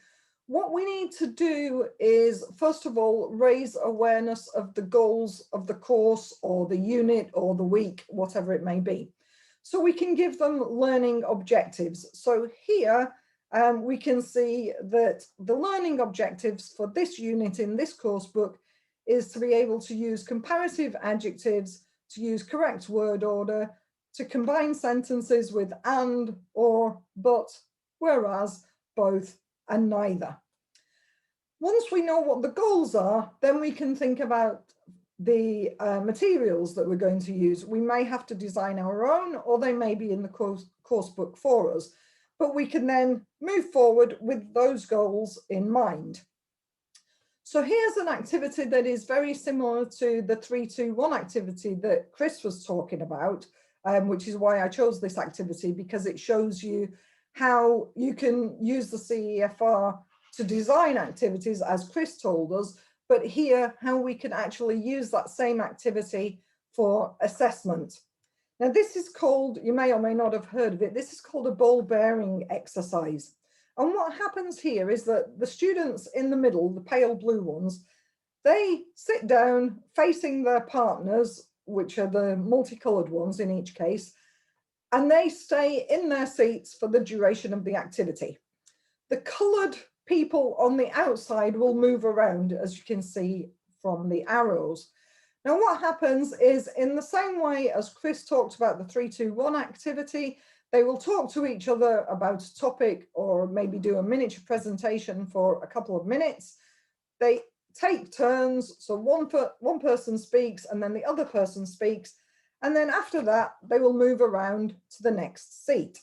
what we need to do is, first of all, raise awareness of the goals of the course or the unit or the week, whatever it may be. So we can give them learning objectives. So here, we can see that the learning objectives for this unit in this course book is to be able to use comparative adjectives, to use correct word order, to combine sentences with and, or, but, whereas, both, and neither. Once we know what the goals are, then we can think about the materials that we're going to use. We may have to design our own, or they may be in the course book for us. But we can then move forward with those goals in mind. So here's an activity that is very similar to the 3-2-1 activity that Chris was talking about, which is why I chose this activity, because it shows you how you can use the CEFR to design activities, as Chris told us, but here how we can actually use that same activity for assessment. Now this is called, you may or may not have heard of it, this is called a ball bearing exercise. And what happens here is that the students in the middle, the pale blue ones, They sit down facing their partners, which are the multicolored ones in each case, and they stay in their seats for the duration of the activity. The colored people on the outside will move around, as you can see from the arrows. Now, what happens is, in the same way as Chris talked about the 3-2-1 activity, they will talk to each other about a topic or maybe do a miniature presentation for a couple of minutes. They take turns, so one person speaks and then the other person speaks, and then after that they will move around to the next seat.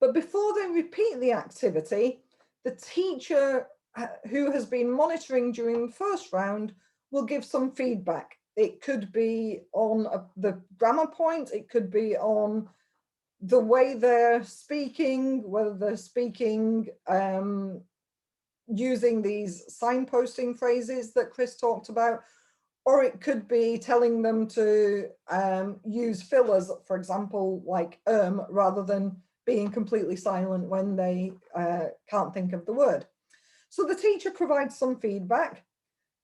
But before they repeat the activity, the teacher who has been monitoring during the first round will give some feedback. It could be on the grammar point, it could be on the way they're speaking, whether they're speaking using these signposting phrases that Chris talked about, or it could be telling them to use fillers, for example, like rather than being completely silent when they can't think of the word. So the teacher provides some feedback,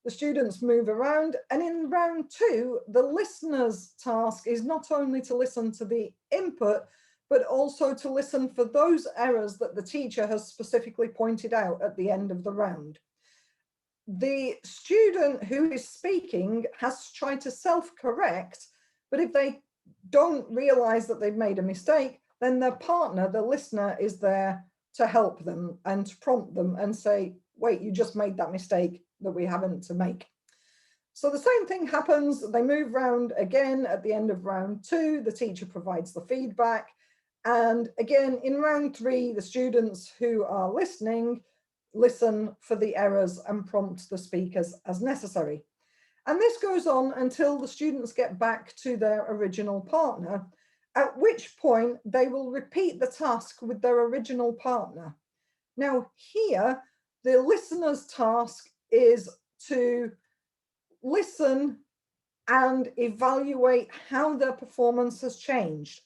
the students move around, and in round 2, the listener's task is not only to listen to the input, but also to listen for those errors that the teacher has specifically pointed out at the end of the round. The student who is speaking has to try to self-correct, but if they don't realize that they've made a mistake, then their partner, the listener, is there to help them and to prompt them and say, wait, you just made that mistake that we haven't to make. So the same thing happens. They move round again at the end of round 2. The teacher provides the feedback. And again, in round 3, the students who are listening listen for the errors and prompt the speakers as necessary. And this goes on until the students get back to their original partner, at which point they will repeat the task with their original partner. Now here, the listener's task is to listen and evaluate how their performance has changed.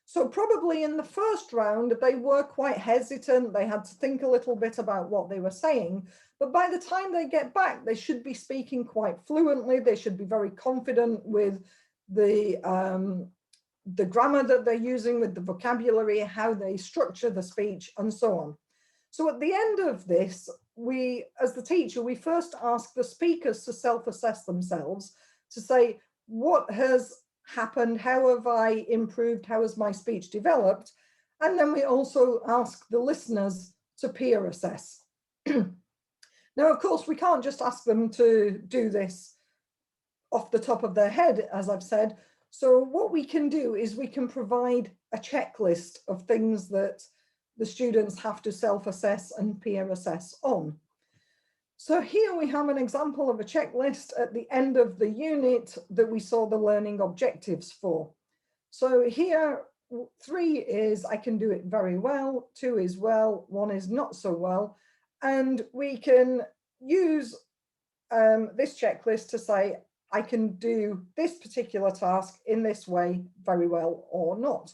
So probably in the first round, they were quite hesitant. They had to think a little bit about what they were saying. But by the time they get back, they should be speaking quite fluently. They should be very confident with the grammar that they're using, with the vocabulary, how they structure the speech, and so on. So at the end of this, we, as the teacher, we first ask the speakers to self-assess themselves, to say, what has happened? How have I improved? How has my speech developed? And then we also ask the listeners to peer assess. Now, of course, we can't just ask them to do this off the top of their head, as I've said. So what we can do is we can provide a checklist of things that the students have to self-assess and peer assess on. So here we have an example of a checklist at the end of the unit that we saw the learning objectives for. So here, 3 is I can do it very well, 2 is well, 1 is not so well. And we can use this checklist to say, I can do this particular task in this way very well or not.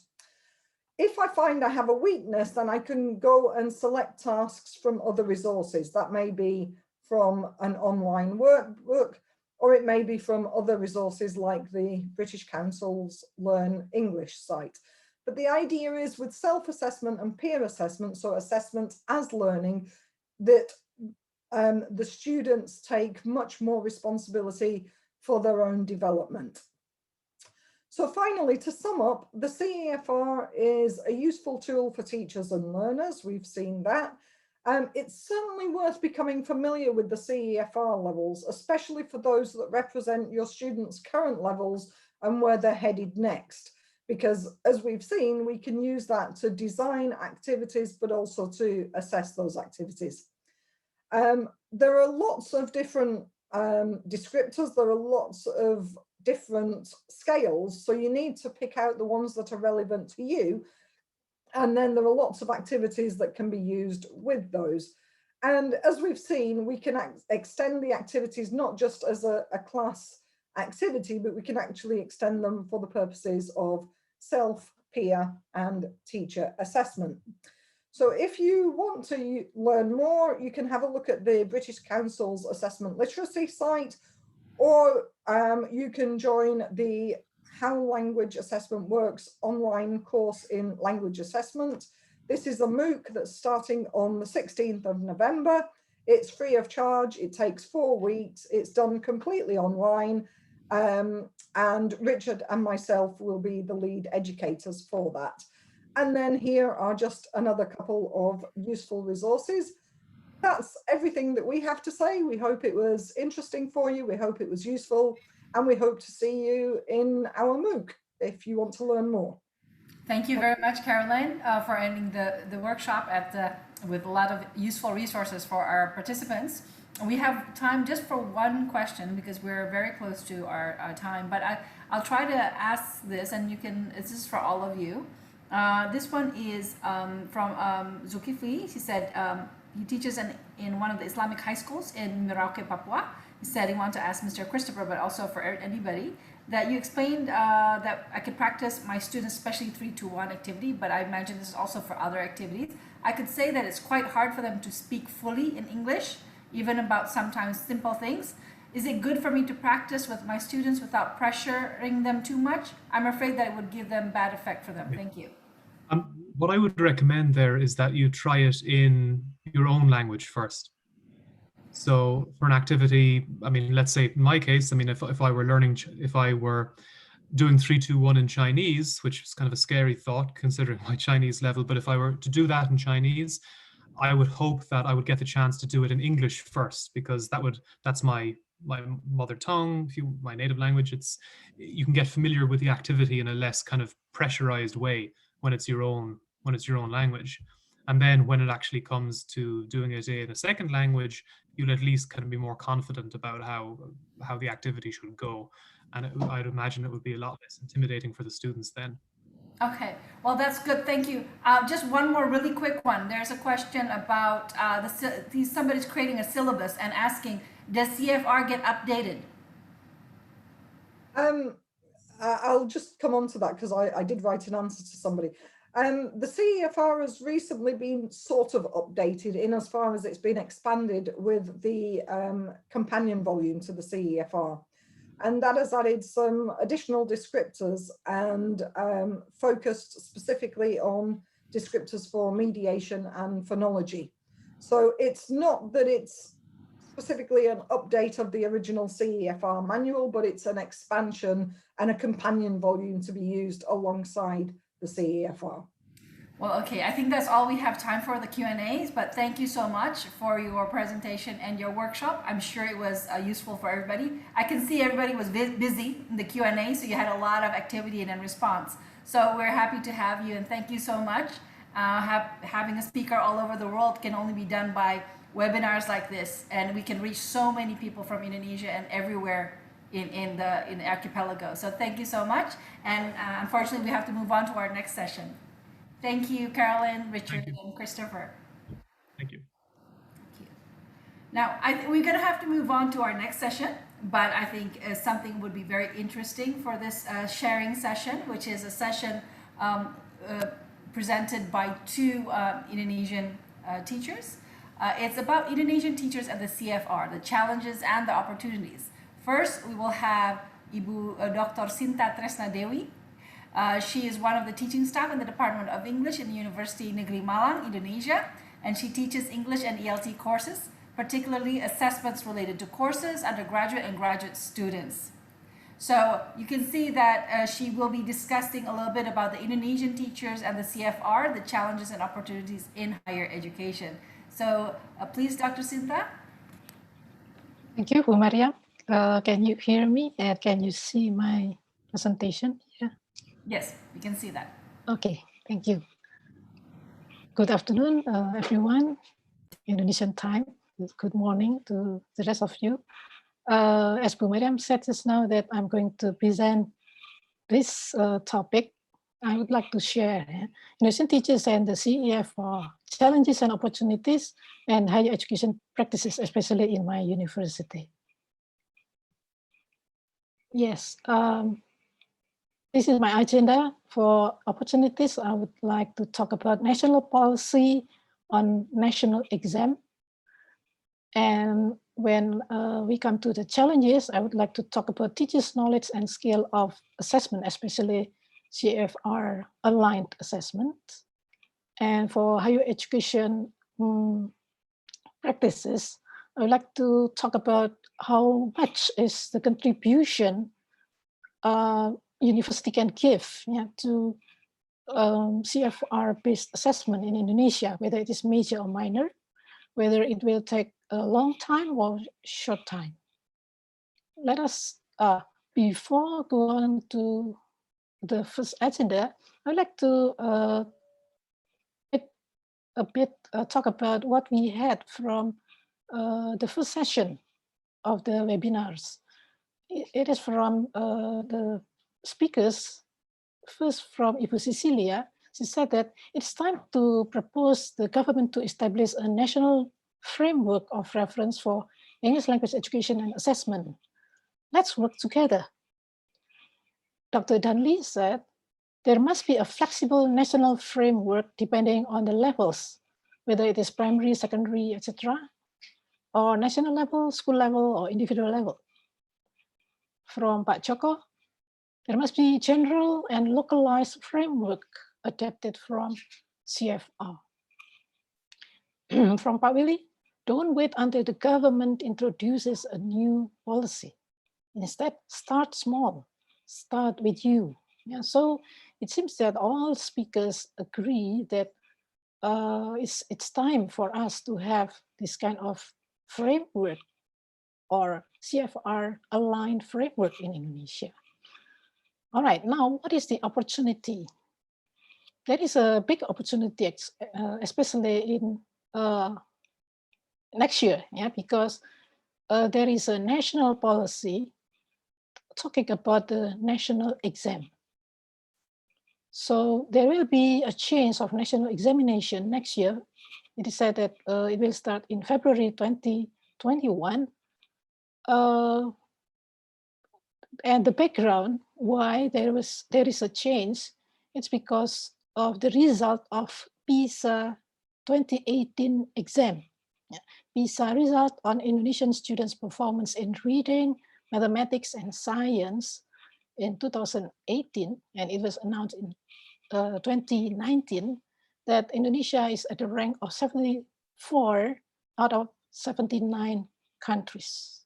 If I find I have a weakness, then I can go and select tasks from other resources. That may be from an online workbook, or it may be from other resources like the British Council's Learn English site. But the idea is with self-assessment and peer assessment, so assessments as learning, that the students take much more responsibility for their own development. So finally, to sum up, the CEFR is a useful tool for teachers and learners. We've seen that. It's certainly worth becoming familiar with the CEFR levels, especially for those that represent your students' current levels and where they're headed next. Because as we've seen, we can use that to design activities, but also to assess those activities. There are lots of different descriptors. There are lots of different scales. So you need to pick out the ones that are relevant to you. And then there are lots of activities that can be used with those. And as we've seen, we can extend the activities not just as a class activity, but we can actually extend them for the purposes of self, peer, and teacher assessment. So if you want to learn more, you can have a look at the British Council's Assessment Literacy site, or you can join the How Language Assessment Works online course in language assessment. This is a MOOC that's starting on the 16th of November. It's free of charge. It takes 4 weeks. It's done completely online. And Richard and myself will be the lead educators for that. And then here are just another couple of useful resources. That's everything that we have to say. We hope it was interesting for you. We hope it was useful. And we hope to see you in our MOOC if you want to learn more. Thank you very much, Caroline, for ending the workshop with a lot of useful resources for our participants. We have time just for one question because we're very close to our time, but I'll try to ask this, and this is for all of you. This one is from Zulkifli. He said he teaches in one of the Islamic high schools in Merauke, Papua. He said he wanted to ask Mr. Christopher, but also for anybody, that you explained that I could practice my students, especially 3-2-1 activity, but I imagine this is also for other activities. I could say that it's quite hard for them to speak fully in English, even about sometimes simple things. Is it good for me to practice with my students without pressuring them too much? I'm afraid that it would give them bad effect for them. Thank you. What I would recommend there is that you try it in your own language first. So for an activity, I mean, let's say in my case, I mean, if I were doing 3-2-1 in Chinese, which is kind of a scary thought considering my Chinese level, but if I were to do that in Chinese, I would hope that I would get the chance to do it in English first, because that's my mother tongue, my native language. You can get familiar with the activity in a less kind of pressurized way when it's your own language. And then when it actually comes to doing it in a second language, you'll at least kind of be more confident about how the activity should go. And I'd imagine it would be a lot less intimidating for the students then. Okay, well, that's good. Thank you. Just one more really quick one. There's a question about somebody's creating a syllabus and asking, does CFR get updated? I'll just come on to that because I did write an answer to somebody. The CEFR has recently been sort of updated in as far as it's been expanded with the companion volume to the CEFR. And that has added some additional descriptors and focused specifically on descriptors for mediation and phonology. So it's not that it's specifically an update of the original CEFR manual, but it's an expansion and a companion volume to be used alongside the CEFR. Well, okay, I think that's all we have time for the Q&As, but thank you so much for your presentation and your workshop. I'm sure it was useful for everybody. I can see everybody was busy in the Q&A, so you had a lot of activity and response. So we're happy to have you, and thank you so much. Having a speaker all over the world can only be done by webinars like this, and we can reach so many people from Indonesia and everywhere in the archipelago. So thank you so much, and unfortunately we have to move on to our next session. Thank you, Carolyn, Richard, and Christopher. Thank you. Thank you. Now, we're going to have to move on to our next session, but I think something would be very interesting for this sharing session, which is a session presented by two Indonesian teachers. It's about Indonesian teachers and the CFR, the challenges and the opportunities. First, we will have Ibu Dr. Sinta Tresna Dewi. She is one of the teaching staff in the Department of English in the University Negeri Malang, Indonesia, and she teaches English and ELT courses, particularly assessments related to courses, undergraduate and graduate students. So you can see that she will be discussing a little bit about the Indonesian teachers and the CFR, the challenges and opportunities in higher education. So please, Dr. Sinta. Thank you, Bu Maria. Can you hear me and can you see my presentation? Yeah. Yes, we can see that. Okay, thank you. Good afternoon, everyone. Indonesian time. Good morning to the rest of you. As Bu Mariam said just now that I'm going to present this topic, I would like to share Indonesian teachers and the CEFR challenges and opportunities and higher education practices, especially in my university. Yes. This is my agenda for opportunities. I would like to talk about national policy on national exam. And when we come to the challenges, I would like to talk about teachers' knowledge and skill of assessment, especially CFR aligned assessment. And for higher education practices, I would like to talk about how much is the contribution university can give to CFR-based assessment in Indonesia, whether it is major or minor, whether it will take a long time or short time. Let us, before going to the first agenda, I'd like to talk about what we had from the first session of the webinars. It is from the speakers, first from Ibu Cecilia. She said that it's time to propose the government to establish a national framework of reference for English language education and assessment. Let's work together. Dr. Danley said, there must be a flexible national framework depending on the levels, whether it is primary, secondary, etc., or national level, school level, or individual level. From Pak Joko, there must be general and localized framework adapted from CFR. From Pak Willy, don't wait until the government introduces a new policy. Instead, start small, start with you. Yeah, so it seems that all speakers agree that it's time for us to have this kind of framework or CFR aligned framework in Indonesia. All right, now what is the opportunity? There is a big opportunity, especially in next year, because there is a national policy talking about the national exam. So there will be a change of national examination next year. It is said that it will start in February 2021. And the background why there is a change, it's because of the result of PISA 2018 exam. PISA result on Indonesian students' performance in reading, mathematics, and science in 2018, and it was announced in 2019 that Indonesia is at the rank of 74 out of 79 countries.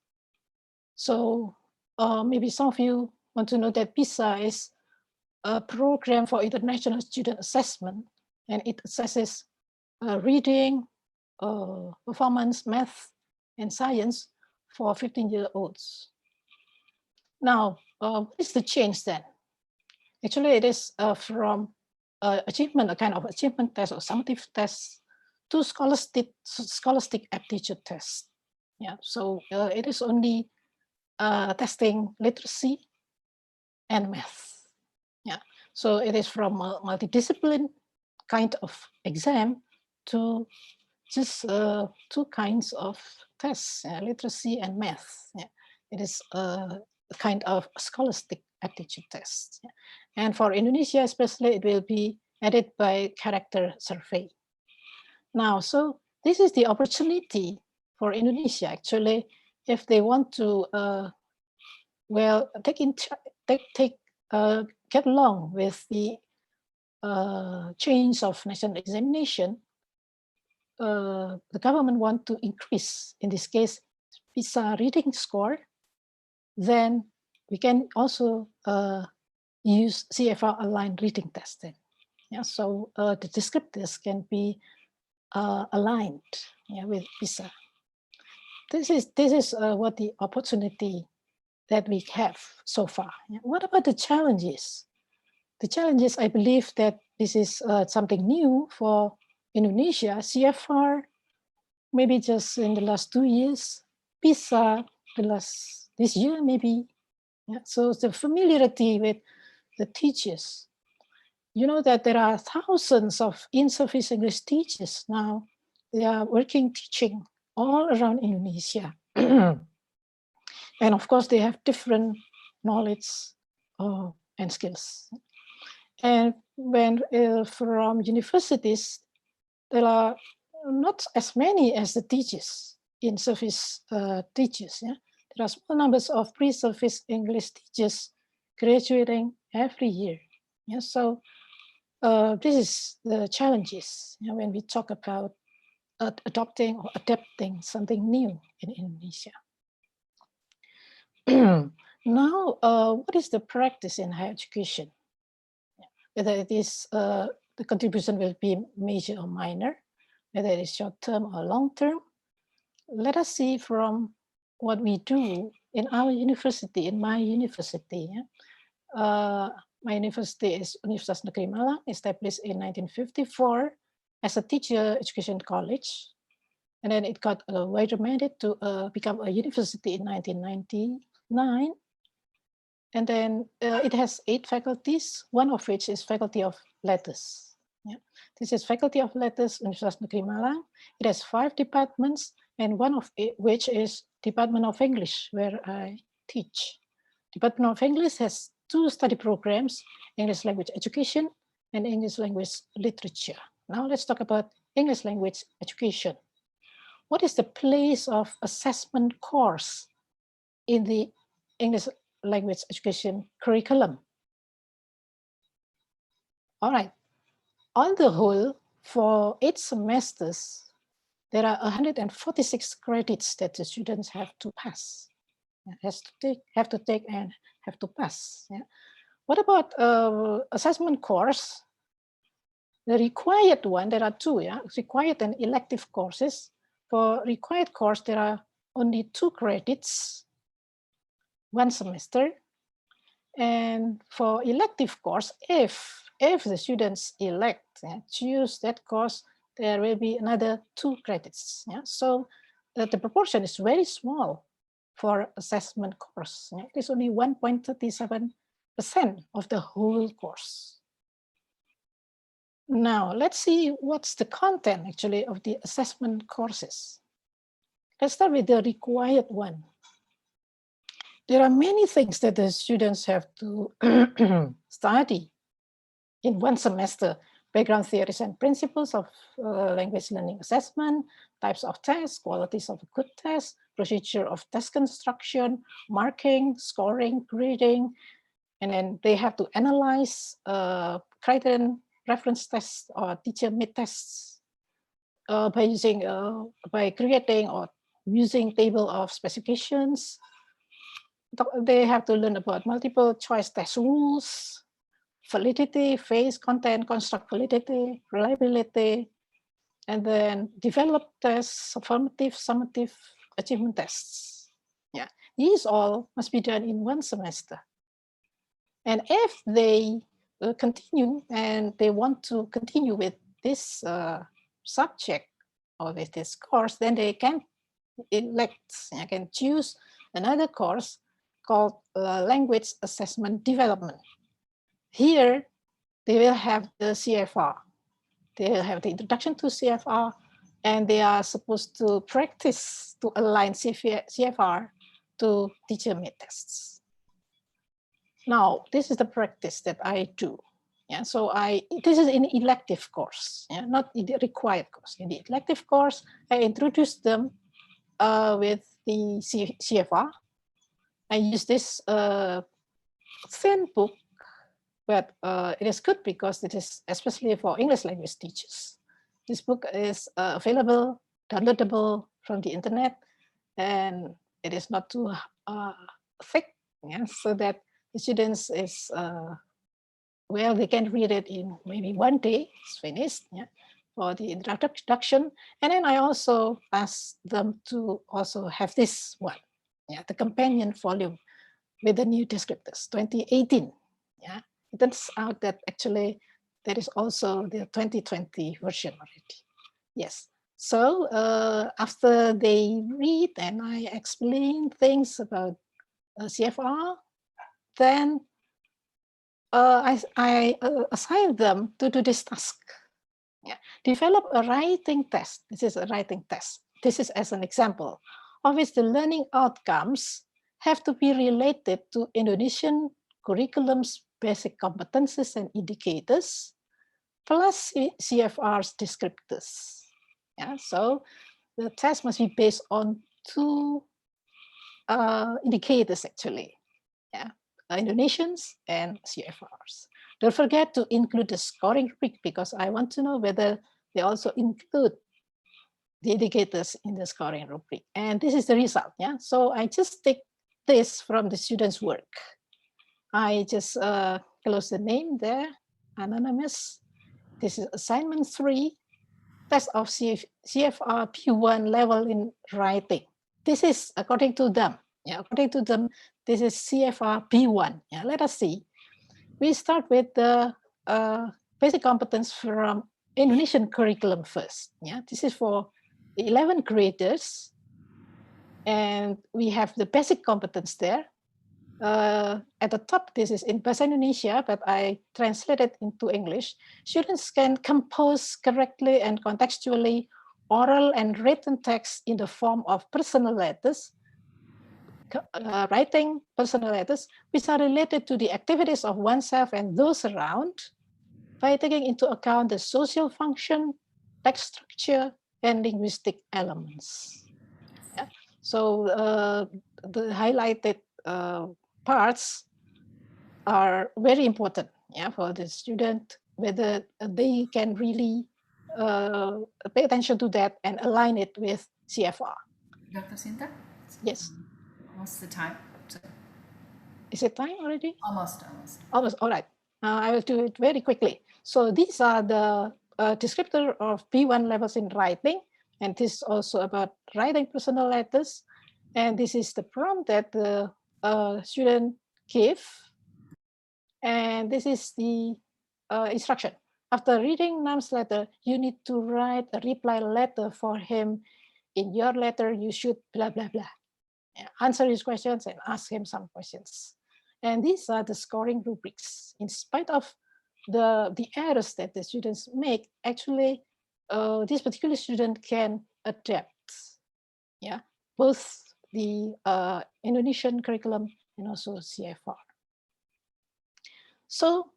So maybe some of you want to know that PISA is a program for international student assessment, and it assesses reading, performance, math, and science for 15-year-olds. Now, what is the change then? Actually, it is from achievement, a kind of achievement test or summative test, to scholastic aptitude test. Yeah, so it is only testing literacy and math. Yeah, so it is from a multidiscipline kind of exam to just two kinds of tests, literacy and math. Yeah. It is a kind of scholastic aptitude test. Yeah. And for Indonesia especially, it will be added by character survey. Now, so this is the opportunity for Indonesia actually, if they want to well get along with the change of national examination. The government want to increase, in this case, PISA reading score, then we can also use CFR aligned reading testing. Yeah, so the descriptors can be aligned with PISA. This is what the opportunity that we have so far. Yeah. What about the challenges? The challenges, I believe that this is something new for Indonesia. CFR, maybe just in the last 2 years, PISA, this year maybe. Yeah. So the familiarity with the teachers. You know that there are thousands of in-service English teachers now. They are working, teaching all around Indonesia. And of course, they have different knowledge and skills. And when from universities, there are not as many as the teachers, in-service teachers. Yeah? There are small numbers of pre-service English teachers graduating every year. Yeah? So this is the challenges, you know, when we talk about adopting or adapting something new in Indonesia. Now, what is the practice in higher education? Whether it is the contribution will be major or minor, whether it is short-term or long-term. Let us see from what we do in our university, in my university. Yeah? My university is Universitas Negeri Malang, established in 1954 as a teacher education college. And then it got wider mandate to become a university in 1999. And then it has 8 faculties, one of which is Faculty of Letters. Yeah. This is Faculty of Letters, Universitas Negeri Malang. It has 5 departments, and one of which is Department of English, where I teach. Department of English has 2 study programs, English Language Education and English Language Literature. Now let's talk about English Language Education. What is the place of assessment course in the English Language Education curriculum? All right, on the whole, for 8 semesters, there are 146 credits that the students have to pass, have to take and have to pass. Yeah. What about assessment course? The required one, there are 2, yeah, required and elective courses. For required course, there are only 2 credits, 1 semester. And for elective course, if the students elect, choose that course, there will be another 2 credits. Yeah? So the proportion is very small for assessment course. Yeah? It is only 1.37% of the whole course. Now, let's see what's the content actually of the assessment courses. Let's start with the required one. There are many things that the students have to study in 1 semester: background theories and principles of language learning assessment, types of tests, qualities of a good test, procedure of test construction, marking, scoring, grading, and then they have to analyze criterion reference tests or teacher-made tests by creating or using table of specifications. They have to learn about multiple choice test rules, validity, phase, content, construct validity, reliability, and then develop tests, affirmative, summative, achievement tests. Yeah, these all must be done in 1 semester. And if they continue and they want to continue with this subject or with this course, then they can elect, can choose another course called Language Assessment Development. Here, they will have the CFR. They will have the introduction to CFR, and they are supposed to practice to align CFR to teacher-made tests. Now, this is the practice that I do. Yeah, so this is an elective course, yeah, not in the required course. In the elective course, I introduced them with the CFR. I use this thin book, but it is good because it is especially for English language teachers. This book is available, downloadable from the internet, and it is not too thick, yeah, so that the students is, well, they can read it in maybe 1 day, it's finished, yeah, for the introduction. And then I also asked them to also have this one, yeah, the companion volume with the new descriptors, 2018, yeah. It turns out that actually there is also the 2020 version already. Yes. So after they read and I explain things about CFR, then I assign them to do this task. Yeah. Develop a writing test. This is a writing test. This is as an example of which the learning outcomes have to be related to Indonesian curriculum's basic competencies and indicators, plus CFR's descriptors. Yeah, so the test must be based on two indicators actually, yeah, Indonesians and CFRs. Don't forget to include the scoring rubric because I want to know whether they also include the indicators in the scoring rubric. And this is the result, yeah? So I just take this from the student's work. I just close the name there, anonymous. This is assignment 3, test of CFR P1 level in writing. This is according to them. Yeah, according to them, this is CFR P1. Yeah, let us see. We start with the basic competence from Indonesian curriculum first. Yeah, this is for the 11th graders. And we have the basic competence there. At the top, this is in Bahasa Indonesia, but I translated into English. Students can compose correctly and contextually oral and written text in the form of personal letters, writing personal letters, which are related to the activities of oneself and those around, by taking into account the social function, text structure, and linguistic elements. Yeah. So the highlighted parts are very important, yeah, for the student, whether they can really pay attention to that and align it with CFR. Dr. Sinta? Yes. What's the time? So, is it time already? almost. Almost, all right. I will do it very quickly. So these are the descriptor of P1 levels in writing, and this is also about writing personal letters. And this is the prompt that the student gave. And this is the instruction. After reading Nam's letter, you need to write a reply letter for him. In your letter, you should blah, blah, blah. Yeah, answer his questions and ask him some questions. And these are the scoring rubrics. In spite of the errors that the students make, actually, this particular student can adapt. Yeah, both the Indonesian curriculum and also CFR. So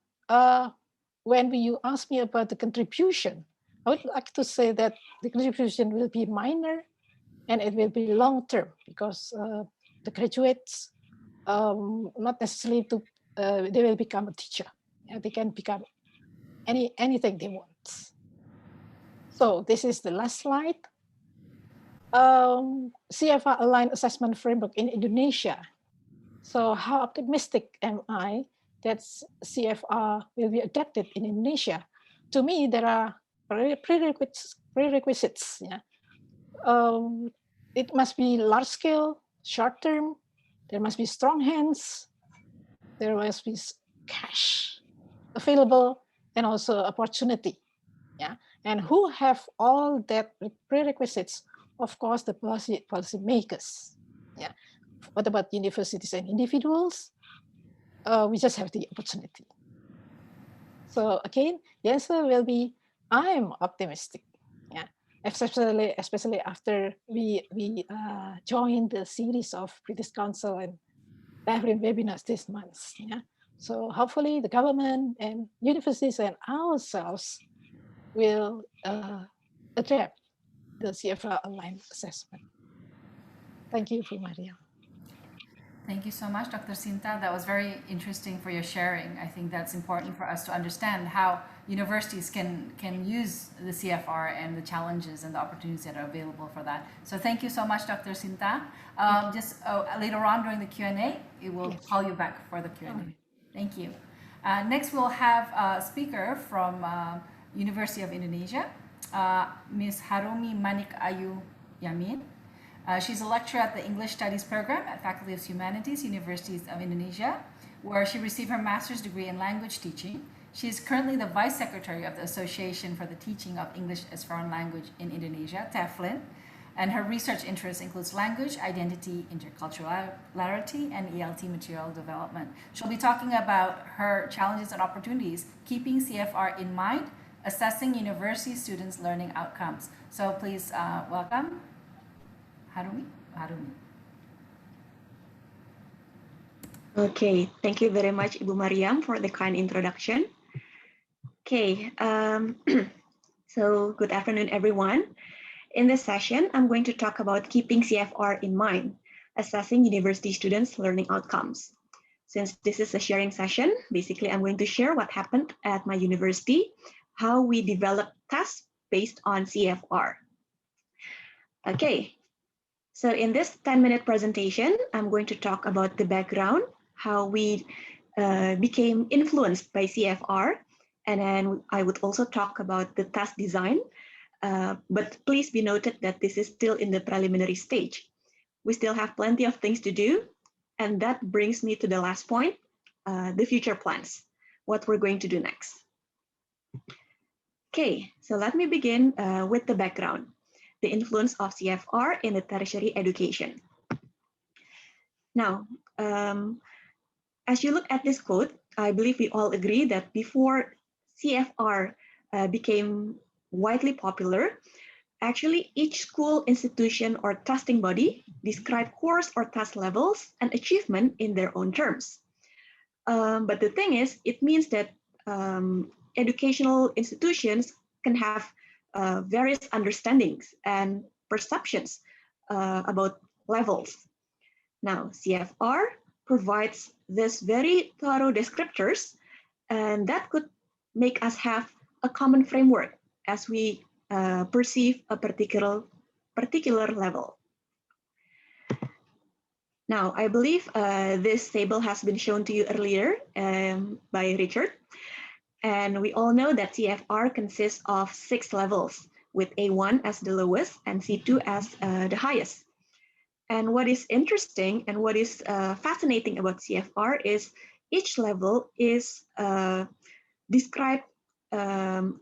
when you ask me about the contribution, I would like to say that the contribution will be minor and it will be long-term because the graduates, not necessarily they will become a teacher. Yeah, they can become anything they want. So this is the last slide. CFR aligned assessment framework in Indonesia. So how optimistic am I that CFR will be adapted in Indonesia? To me, there are prerequisites. Yeah. It must be large scale, short term. There must be strong hands. There must be cash available and also opportunity. Yeah. And who have all that prerequisites? Of course, the policy makers. Yeah. What about universities and individuals? We just have the opportunity. So again, the answer will be, I'm optimistic. Yeah, especially after we joined the series of British Council and Bahrain webinars this month. Yeah, so hopefully the government and universities and ourselves will adapt the CFR online assessment. Thank you, Bu Maria. Thank you so much, Dr. Sinta. That was very interesting for your sharing. I think that's important for us to understand how universities can use the CFR and the challenges and the opportunities that are available for that. So thank you so much, Dr. Sinta. Just later on during the Q&A, it will call you back for the Q&A. Thank you. Next, we'll have a speaker from University of Indonesia, Ms. Harumi Manik Ayu Yamin. She's a lecturer at the English Studies program at Faculty of Humanities, Universities of Indonesia, where she received her master's degree in language teaching. She is currently the Vice Secretary of the Association for the Teaching of English as Foreign Language in Indonesia, TEFLIN, and her research interests includes language, identity, interculturality, and ELT material development. She'll be talking about her challenges and opportunities, keeping CFR in mind, assessing university students' learning outcomes. So please welcome Harumi. Okay, thank you very much, Ibu Mariam, for the kind introduction. Okay, so good afternoon, everyone. In this session, I'm going to talk about keeping CFR in mind, assessing university students' learning outcomes. Since this is a sharing session, basically I'm going to share what happened at my university, how we develop tests based on CFR. Okay, so in this 10-minute presentation, I'm going to talk about the background, how we became influenced by CFR, and then I would also talk about the test design. But please be noted that this is still in the preliminary stage. We still have plenty of things to do. And that brings me to the last point, the future plans, what we're going to do next. Okay, so let me begin with the background, the influence of CFR in the tertiary education. Now, as you look at this quote, I believe we all agree that before CFR became widely popular, actually each school, institution, or testing body described course or test levels and achievement in their own terms. But the thing is, it means that educational institutions can have various understandings and perceptions about levels. Now, CFR provides this very thorough descriptors, and that could make us have a common framework as we perceive a particular level. Now, I believe this table has been shown to you earlier by Richard, and we all know that CFR consists of 6 levels, with A1 as the lowest and C2 as the highest. And what is interesting and what is fascinating about CFR is each level is described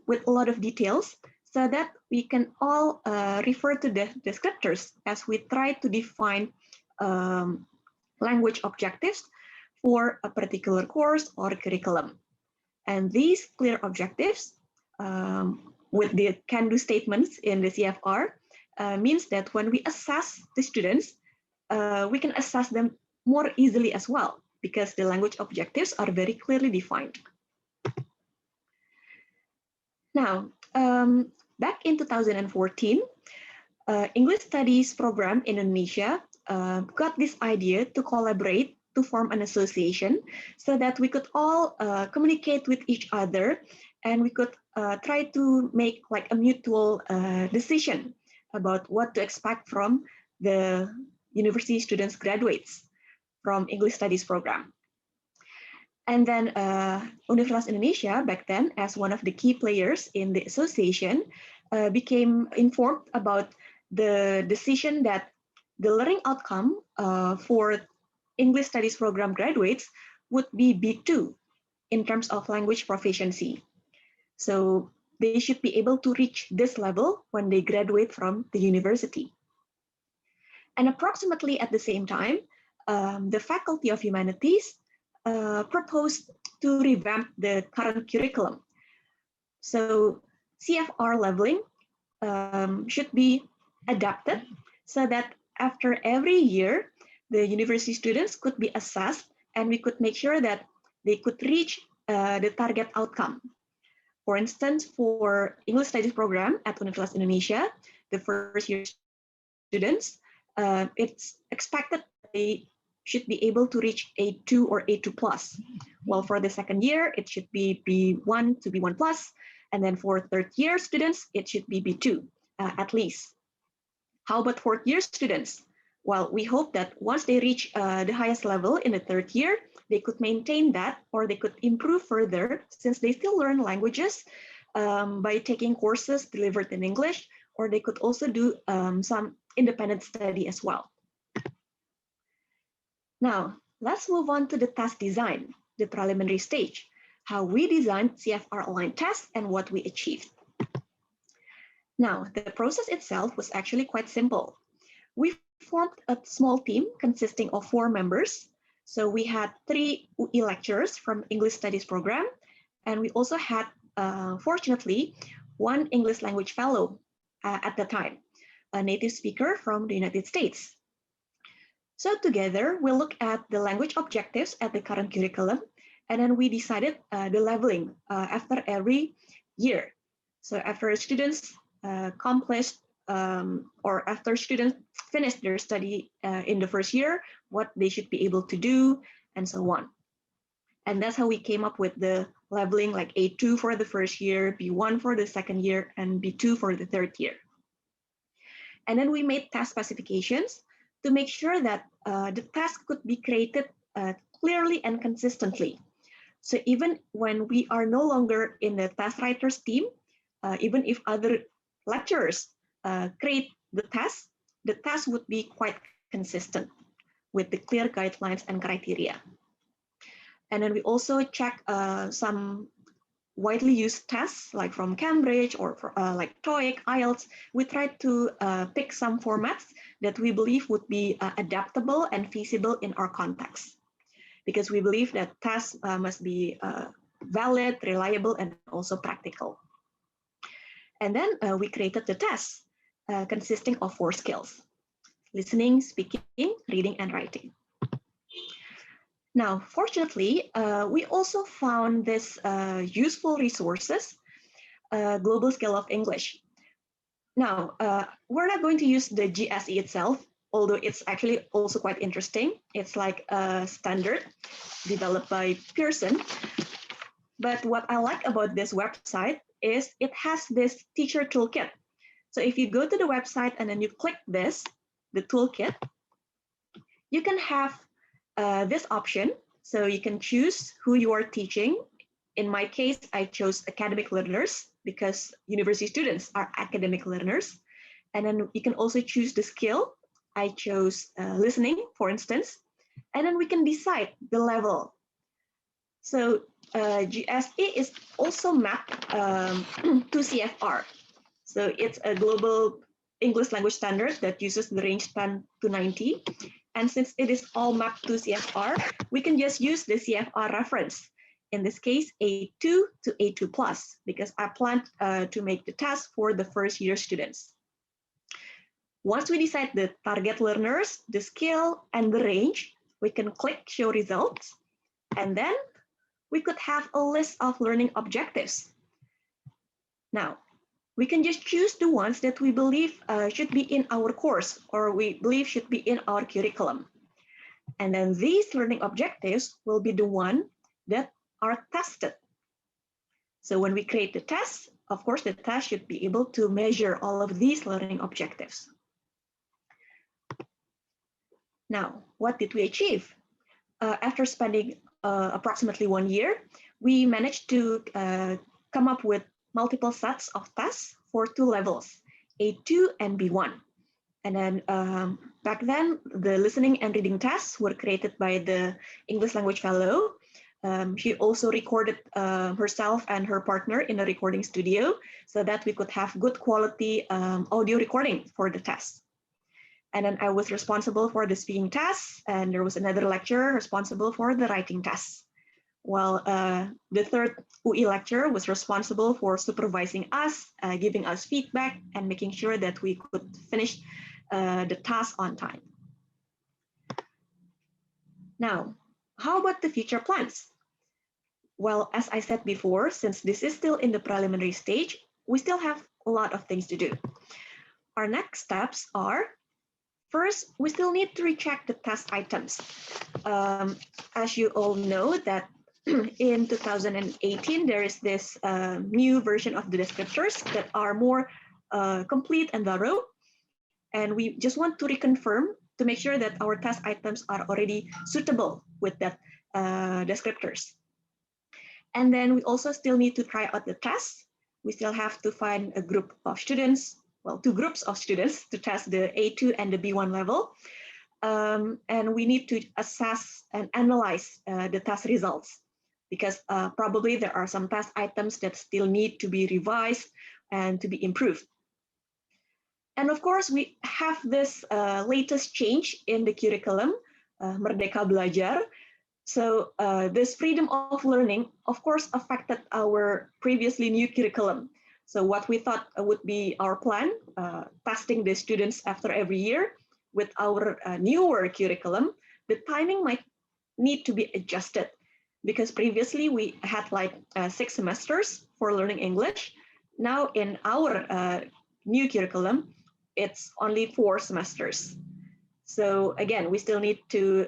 with a lot of details so that we can all refer to the descriptors as we try to define language objectives for a particular course or curriculum. And these clear objectives with the can-do statements in the CFR means that when we assess the students, we can assess them more easily as well, because the language objectives are very clearly defined. Now, back in 2014, English Studies program in Indonesia got this idea to collaborate to form an association so that we could all communicate with each other, and we could try to make like a mutual decision about what to expect from the university students graduates from English Studies program. And then Universitas Indonesia back then, as one of the key players in the association, became informed about the decision that the learning outcome for English Studies program graduates would be B2 in terms of language proficiency. So they should be able to reach this level when they graduate from the university. And approximately at the same time, the Faculty of Humanities proposed to revamp the current curriculum. So CFR leveling should be adapted so that after every year, the university students could be assessed and we could make sure that they could reach the target outcome. For instance, for English Studies program at Universitas Indonesia, the first year students, it's expected they should be able to reach A2 or A2 plus. While for the second year, it should be B1 to B1 plus. And then for third year students, it should be B2 at least. How about fourth year students? Well, we hope that once they reach the highest level in the third year, they could maintain that or they could improve further since they still learn languages by taking courses delivered in English, or they could also do some independent study as well. Now, let's move on to the test design, the preliminary stage, how we designed CFR-aligned tests and what we achieved. Now, the process itself was actually quite simple. We formed a small team consisting of 4 members. So we had 3 UI lecturers from English Studies program, and we also had, fortunately, 1 English language fellow at the time, a native speaker from the United States. So together, we look at the language objectives at the current curriculum, and then we decided the leveling after every year. So after students accomplished or after students finish their study in the first year, what they should be able to do, and so on. And that's how we came up with the leveling, like A2 for the first year, B1 for the second year, and B2 for the third year. And then we made task specifications to make sure that the task could be created clearly and consistently. So even when we are no longer in the task writers team, even if other lecturers create the task would be quite consistent with the clear guidelines and criteria. And then we also check some widely used tests, like from Cambridge or like TOEIC, IELTS. We try to pick some formats that we believe would be adaptable and feasible in our context, because we believe that tests must be valid, reliable, and also practical. And then we created the tests consisting of 4 skills: listening, speaking, reading, and writing. Now, fortunately, we also found this useful resources, Global Scale of English. Now, we're not going to use the GSE itself, although it's actually also quite interesting. It's like a standard developed by Pearson. But what I like about this website is it has this teacher toolkit. So if you go to the website and then you click this, the toolkit, you can have this option. So you can choose who you are teaching. In my case, I chose academic learners because university students are academic learners. And then you can also choose the skill. I chose listening, for instance. And then we can decide the level. So GSE is also mapped to CFR. So it's a global English language standard that uses the range 10 to 90. And since it is all mapped to CFR, we can just use the CFR reference. In this case, A2 to A2+, because I plan to make the test for the first year students. Once we decide the target learners, the skill, and the range, we can click show results. And then we could have a list of learning objectives. Now, we can just choose the ones that we believe should be in our course or we believe should be in our curriculum. And then these learning objectives will be the one that are tested. So when we create the test, of course, the test should be able to measure all of these learning objectives. Now, what did we achieve? After spending approximately 1 year, we managed to come up with multiple sets of tests for 2 levels, A2 and B1. And then back then, the listening and reading tests were created by the English Language Fellow. She also recorded herself and her partner in a recording studio so that we could have good quality audio recording for the test. And then I was responsible for the speaking tests, and there was another lecturer responsible for the writing tests. While the third UI lecturer was responsible for supervising us, giving us feedback, and making sure that we could finish the task on time. Now, how about the future plans? Well, as I said before, since this is still in the preliminary stage, we still have a lot of things to do. Our next steps are, first, we still need to recheck the test items. As you all know that in 2018, there is this new version of the descriptors that are more complete and thorough. And we just want to reconfirm to make sure that our test items are already suitable with that descriptors. And then we also still need to try out the tests. We still have to find a group of students, well, 2 groups of students to test the A2 and the B1 level. And we need to assess and analyze the test results, because probably there are some test items that still need to be revised and to be improved. And of course, we have this latest change in the curriculum, Merdeka Belajar. So this freedom of learning, of course, affected our previously new curriculum. So what we thought would be our plan, testing the students after every year, with our newer curriculum, the timing might need to be adjusted, because previously we had like 6 semesters for learning English. Now in our new curriculum, it's only 4 semesters. So again, we still need to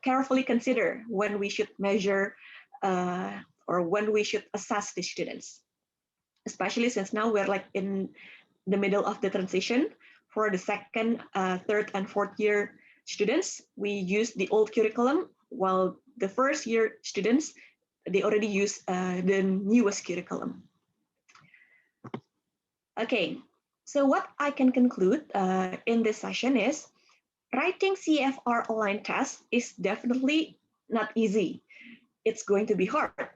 carefully consider when we should measure or when we should assess the students, especially since now we're like in the middle of the transition. For the second, third, and fourth year students, we use the old curriculum, while the first year students, they already use the newest curriculum. Okay, so what I can conclude in this session is writing CFR aligned tests is definitely not easy. It's going to be hard,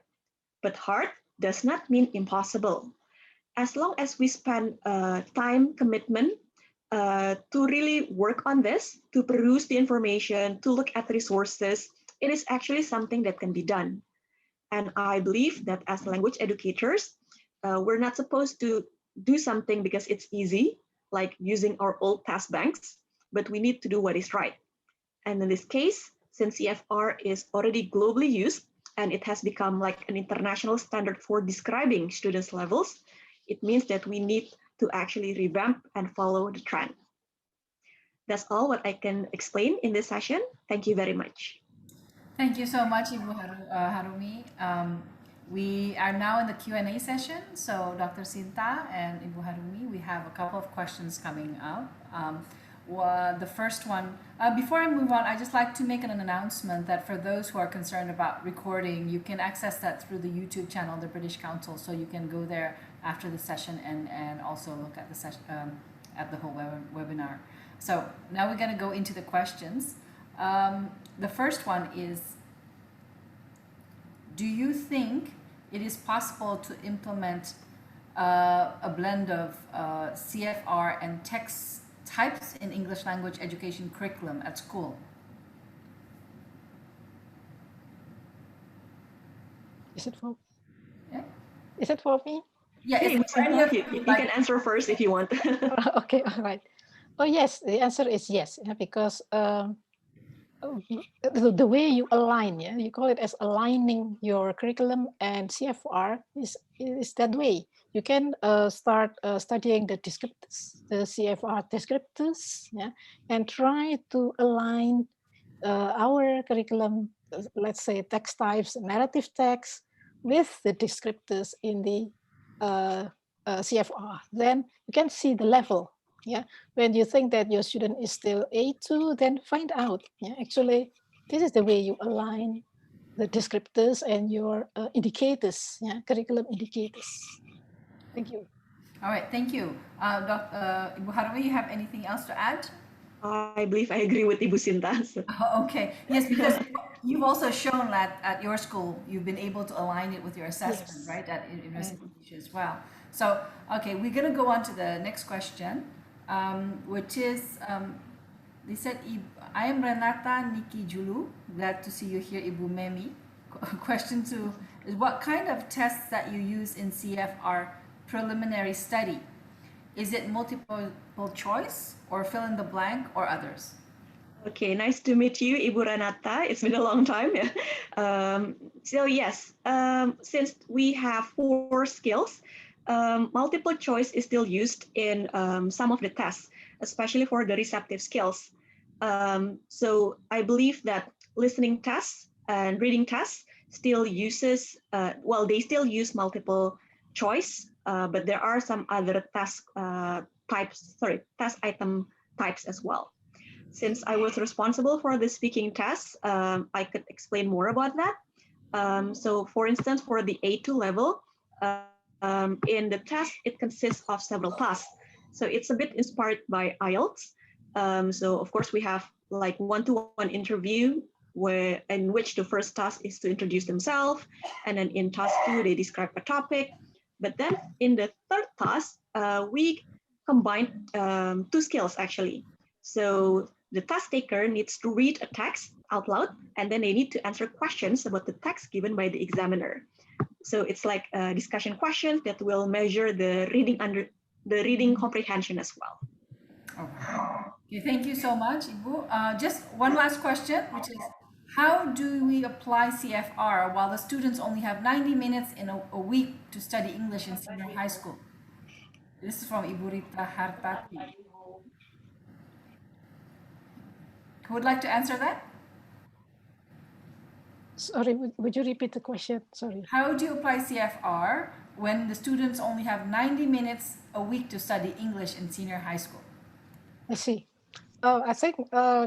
but hard does not mean impossible. As long as we spend time, commitment to really work on this, to peruse the information, to look at resources, it is actually something that can be done. And I believe that as language educators, we're not supposed to do something because it's easy, like using our old test banks, but we need to do what is right. And in this case, since CFR is already globally used and it has become like an international standard for describing students' levels, it means that we need to actually revamp and follow the trend. That's all what I can explain in this session. Thank you very much. Thank you so much, Ibu Harumi. We are now in the Q&A session. So Dr. Sinta and Ibu Harumi, we have a couple of questions coming up. The first one, before I move on, I'd just like to make an announcement that for those who are concerned about recording, you can access that through the YouTube channel, the British Council. So you can go there after the session and also look at the session, at the whole webinar. So now we're going to go into the questions. The first one is, do you think it is possible to implement a blend of CFR and text types in English language education curriculum at school? Is it for? Yeah. Is it for me? Yeah, Hey, you can answer first if you want. Okay, all right. Oh yes, the answer is yes, because the way you align, yeah, you call it as aligning your curriculum and CFR is that way. You can start studying the descriptors, the CFR descriptors, yeah, and try to align our curriculum, let's say text types, narrative text, with the descriptors in the CFR. Then you can see the level. Yeah, when you think that your student is still A2, then find out. Yeah, actually, this is the way you align the descriptors and your indicators. Yeah, curriculum indicators. Thank you. All right, thank you. Ibu Harumi, you have anything else to add? I believe I agree with Ibu Sinta. So. Okay, yes, because you've also shown that at your school, you've been able to align it with your assessment, Yes. right, at University as well. So, okay, we're going to go on to the next question, which is, they said, I am Renata Niki Julu. Glad to see you here, Ibu Memi. Question 2 is, what kind of tests that you use in CFR preliminary study? Is it multiple choice or fill in the blank or others? Okay, nice to meet you, Ibu Renata. It's been a long time. So yes, since we have 4 skills, multiple choice is still used in some of the tests, especially for the receptive skills. So I believe that listening tests and reading tests still uses, they still use multiple choice, but there are some other test item types as well. Since I was responsible for the speaking tests, I could explain more about that. So for instance, for the A2 level, in the test, it consists of several tasks. So it's a bit inspired by IELTS. So of course we have like one-to-one interview in which the first task is to introduce themselves. And then in task 2, they describe a topic. But then in the third task, we combine 2 skills actually. So the task taker needs to read a text out loud, and then they need to answer questions about the text given by the examiner. So it's like a discussion questions that will measure the reading comprehension as well. Okay. Okay, thank you so much, Ibu. Just one last question, which is, how do we apply CFR while the students only have 90 minutes in a week to study English in senior high school? This is from Ibu Rita Hartati. Who would like to answer that? Sorry, would you repeat the question? Sorry. How do you apply CFR when the students only have 90 minutes a week to study English in senior high school? I see. I think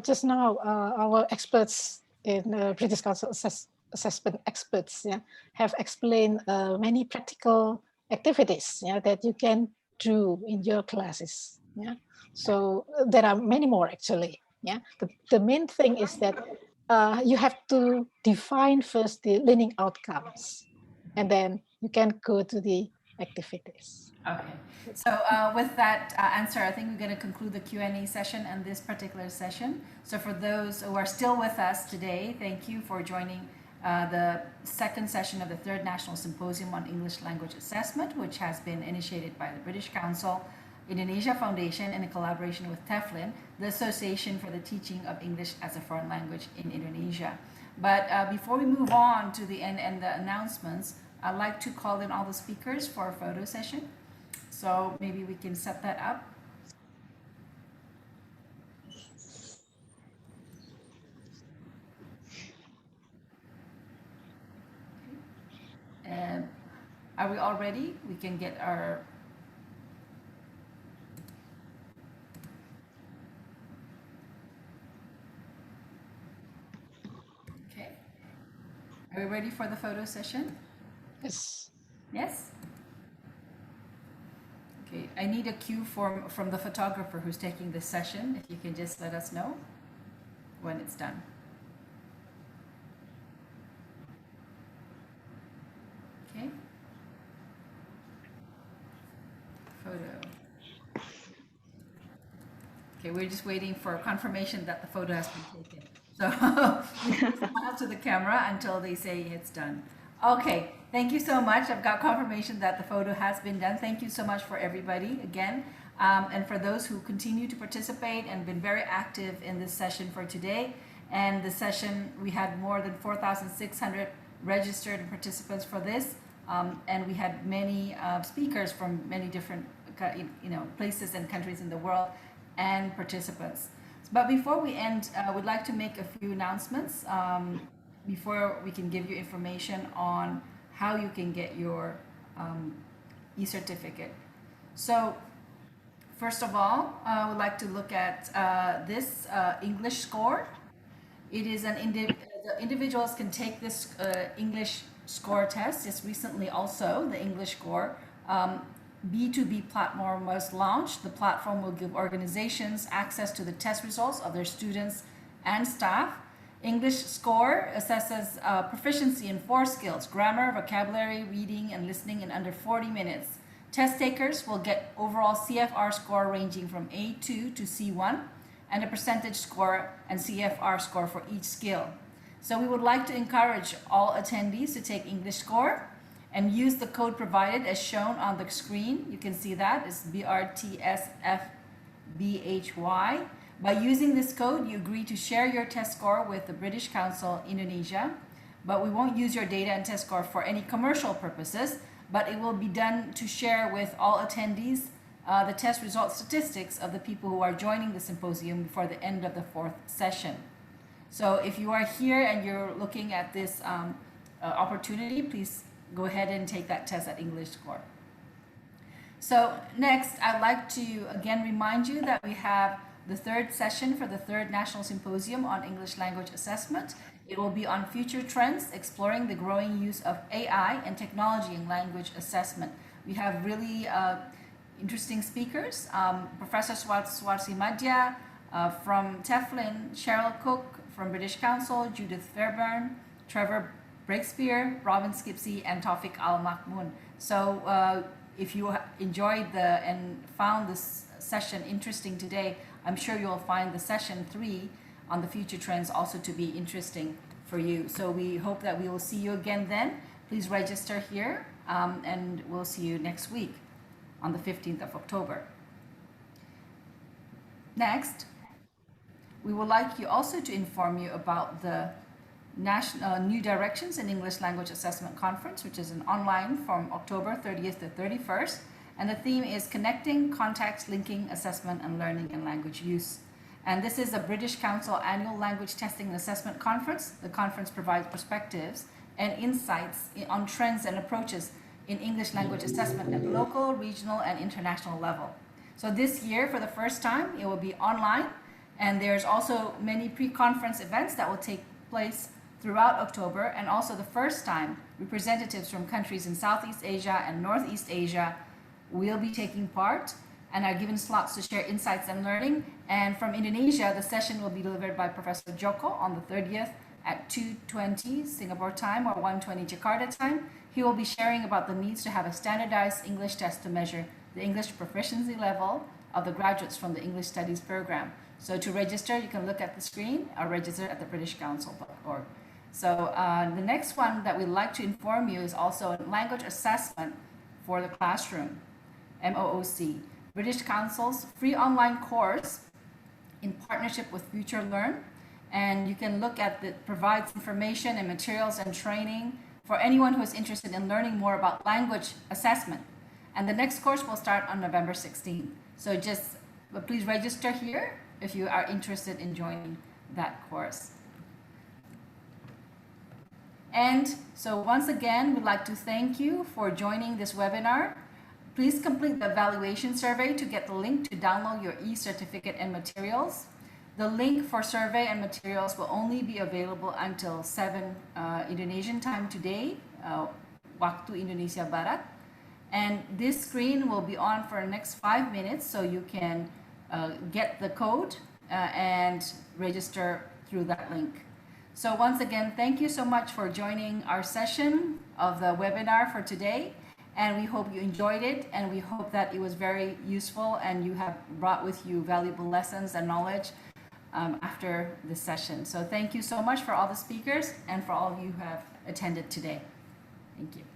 just now our experts in British Council assessment experts, yeah, have explained many practical activities, yeah, that you can do in your classes. Yeah, so there are many more actually. Yeah, the main thing is that you have to define first the learning outcomes, and then you can go to the activities. Okay, so with that answer, I think we're going to conclude the Q&A session and this particular session. So for those who are still with us today, thank you for joining the second session of the third National Symposium on English Language Assessment, which has been initiated by the British Council, Indonesia Foundation, in a collaboration with TEFLIN, the Association for the Teaching of English as a Foreign Language in Indonesia. But before we move on to the end and the announcements, I'd like to call in all the speakers for a photo session. So maybe we can set that up. And are we all ready? We can get our... Okay. Are we ready for the photo session? Yes. Yes? Okay, I need a cue from the photographer who's taking this session. If you can just let us know when it's done. Okay. Photo. Okay, we're just waiting for confirmation that the photo has been taken. So we can smile to the camera until they say it's done. Okay, thank you so much. I've got confirmation that the photo has been done. Thank you so much for everybody again. And for those who continue to participate and been very active in this session for today. And the session, we had more than 4,600 registered participants for this. And we had many speakers from many different places and countries in the world and participants. But before we end, I would like to make a few announcements before we can give you information on how you can get your e-certificate. So first of all, I would like to look at this English score. It is the individuals can take this English score test. Just recently also, the English score B2B platform was launched. The platform will give organizations access to the test results of their students and staff. English score assesses proficiency in 4 skills: grammar, vocabulary, reading, and listening in under 40 minutes. Test takers will get overall CFR score ranging from A2 to C1 and a percentage score and CFR score for each skill. So we would like to encourage all attendees to take English score and use the code provided as shown on the screen. You can see that it's BRTSFBHY. By using this code, you agree to share your test score with the British Council Indonesia, but we won't use your data and test score for any commercial purposes, but it will be done to share with all attendees the test result statistics of the people who are joining the symposium before the end of the 4th session. So if you are here and you're looking at this opportunity, please go ahead and take that test at English score. So next, I'd like to again remind you that we have the 3rd session for the 3rd National Symposium on English Language Assessment. It will be on future trends, exploring the growing use of AI and technology in language assessment. We have really interesting speakers, Professor Swarsi Madhya from TEFLIN, Cheryl Cook from British Council, Judith Fairbairn, Trevor Breakspear, Robin Skipsey, and Tawfiq Al-Makmoon. So if you enjoyed and found this session interesting today, I'm sure you'll find the session 3 on the future trends also to be interesting for you. So we hope that we will see you again then. Please register here and we'll see you next week on the 15th of October. Next, We would like you also to inform you about the National New Directions in English Language Assessment Conference, which is an online from October 30th to 31st. And the theme is Connecting, Context, Linking, Assessment and Learning and Language Use. And this is the British Council Annual Language Testing and Assessment Conference. The conference provides perspectives and insights on trends and approaches in English language assessment at local, regional, and international level. So this year, for the first time, it will be online, and there's also many pre-conference events that will take place throughout October, and also the first time representatives from countries in Southeast Asia and Northeast Asia will be taking part and are given slots to share insights and learning. And from Indonesia, the session will be delivered by Professor Joko on the 30th at 2:20 Singapore time or 1:20 Jakarta time. He will be sharing about the needs to have a standardized English test to measure the English proficiency level of the graduates from the English Studies program. So to register, you can look at the screen or register at the BritishCouncil.org. So the next one that we'd like to inform you is also language assessment for the classroom, MOOC, British Council's free online course in partnership with Future Learn. And you can look at it provides information and materials and training for anyone who is interested in learning more about language assessment. And the next course will start on November 16th. So just please register here if you are interested in joining that course. And so once again, we'd like to thank you for joining this webinar. Please complete the evaluation survey to get the link to download your e-certificate and materials. The link for survey and materials will only be available until 7 Indonesian time today, Waktu Indonesia Barat. And this screen will be on for the next 5 minutes, so you can get the code and register through that link. So once again, thank you so much for joining our session of the webinar for today. And we hope you enjoyed it, and we hope that it was very useful and you have brought with you valuable lessons and knowledge after this session. So thank you so much for all the speakers and for all of you who have attended today. Thank you.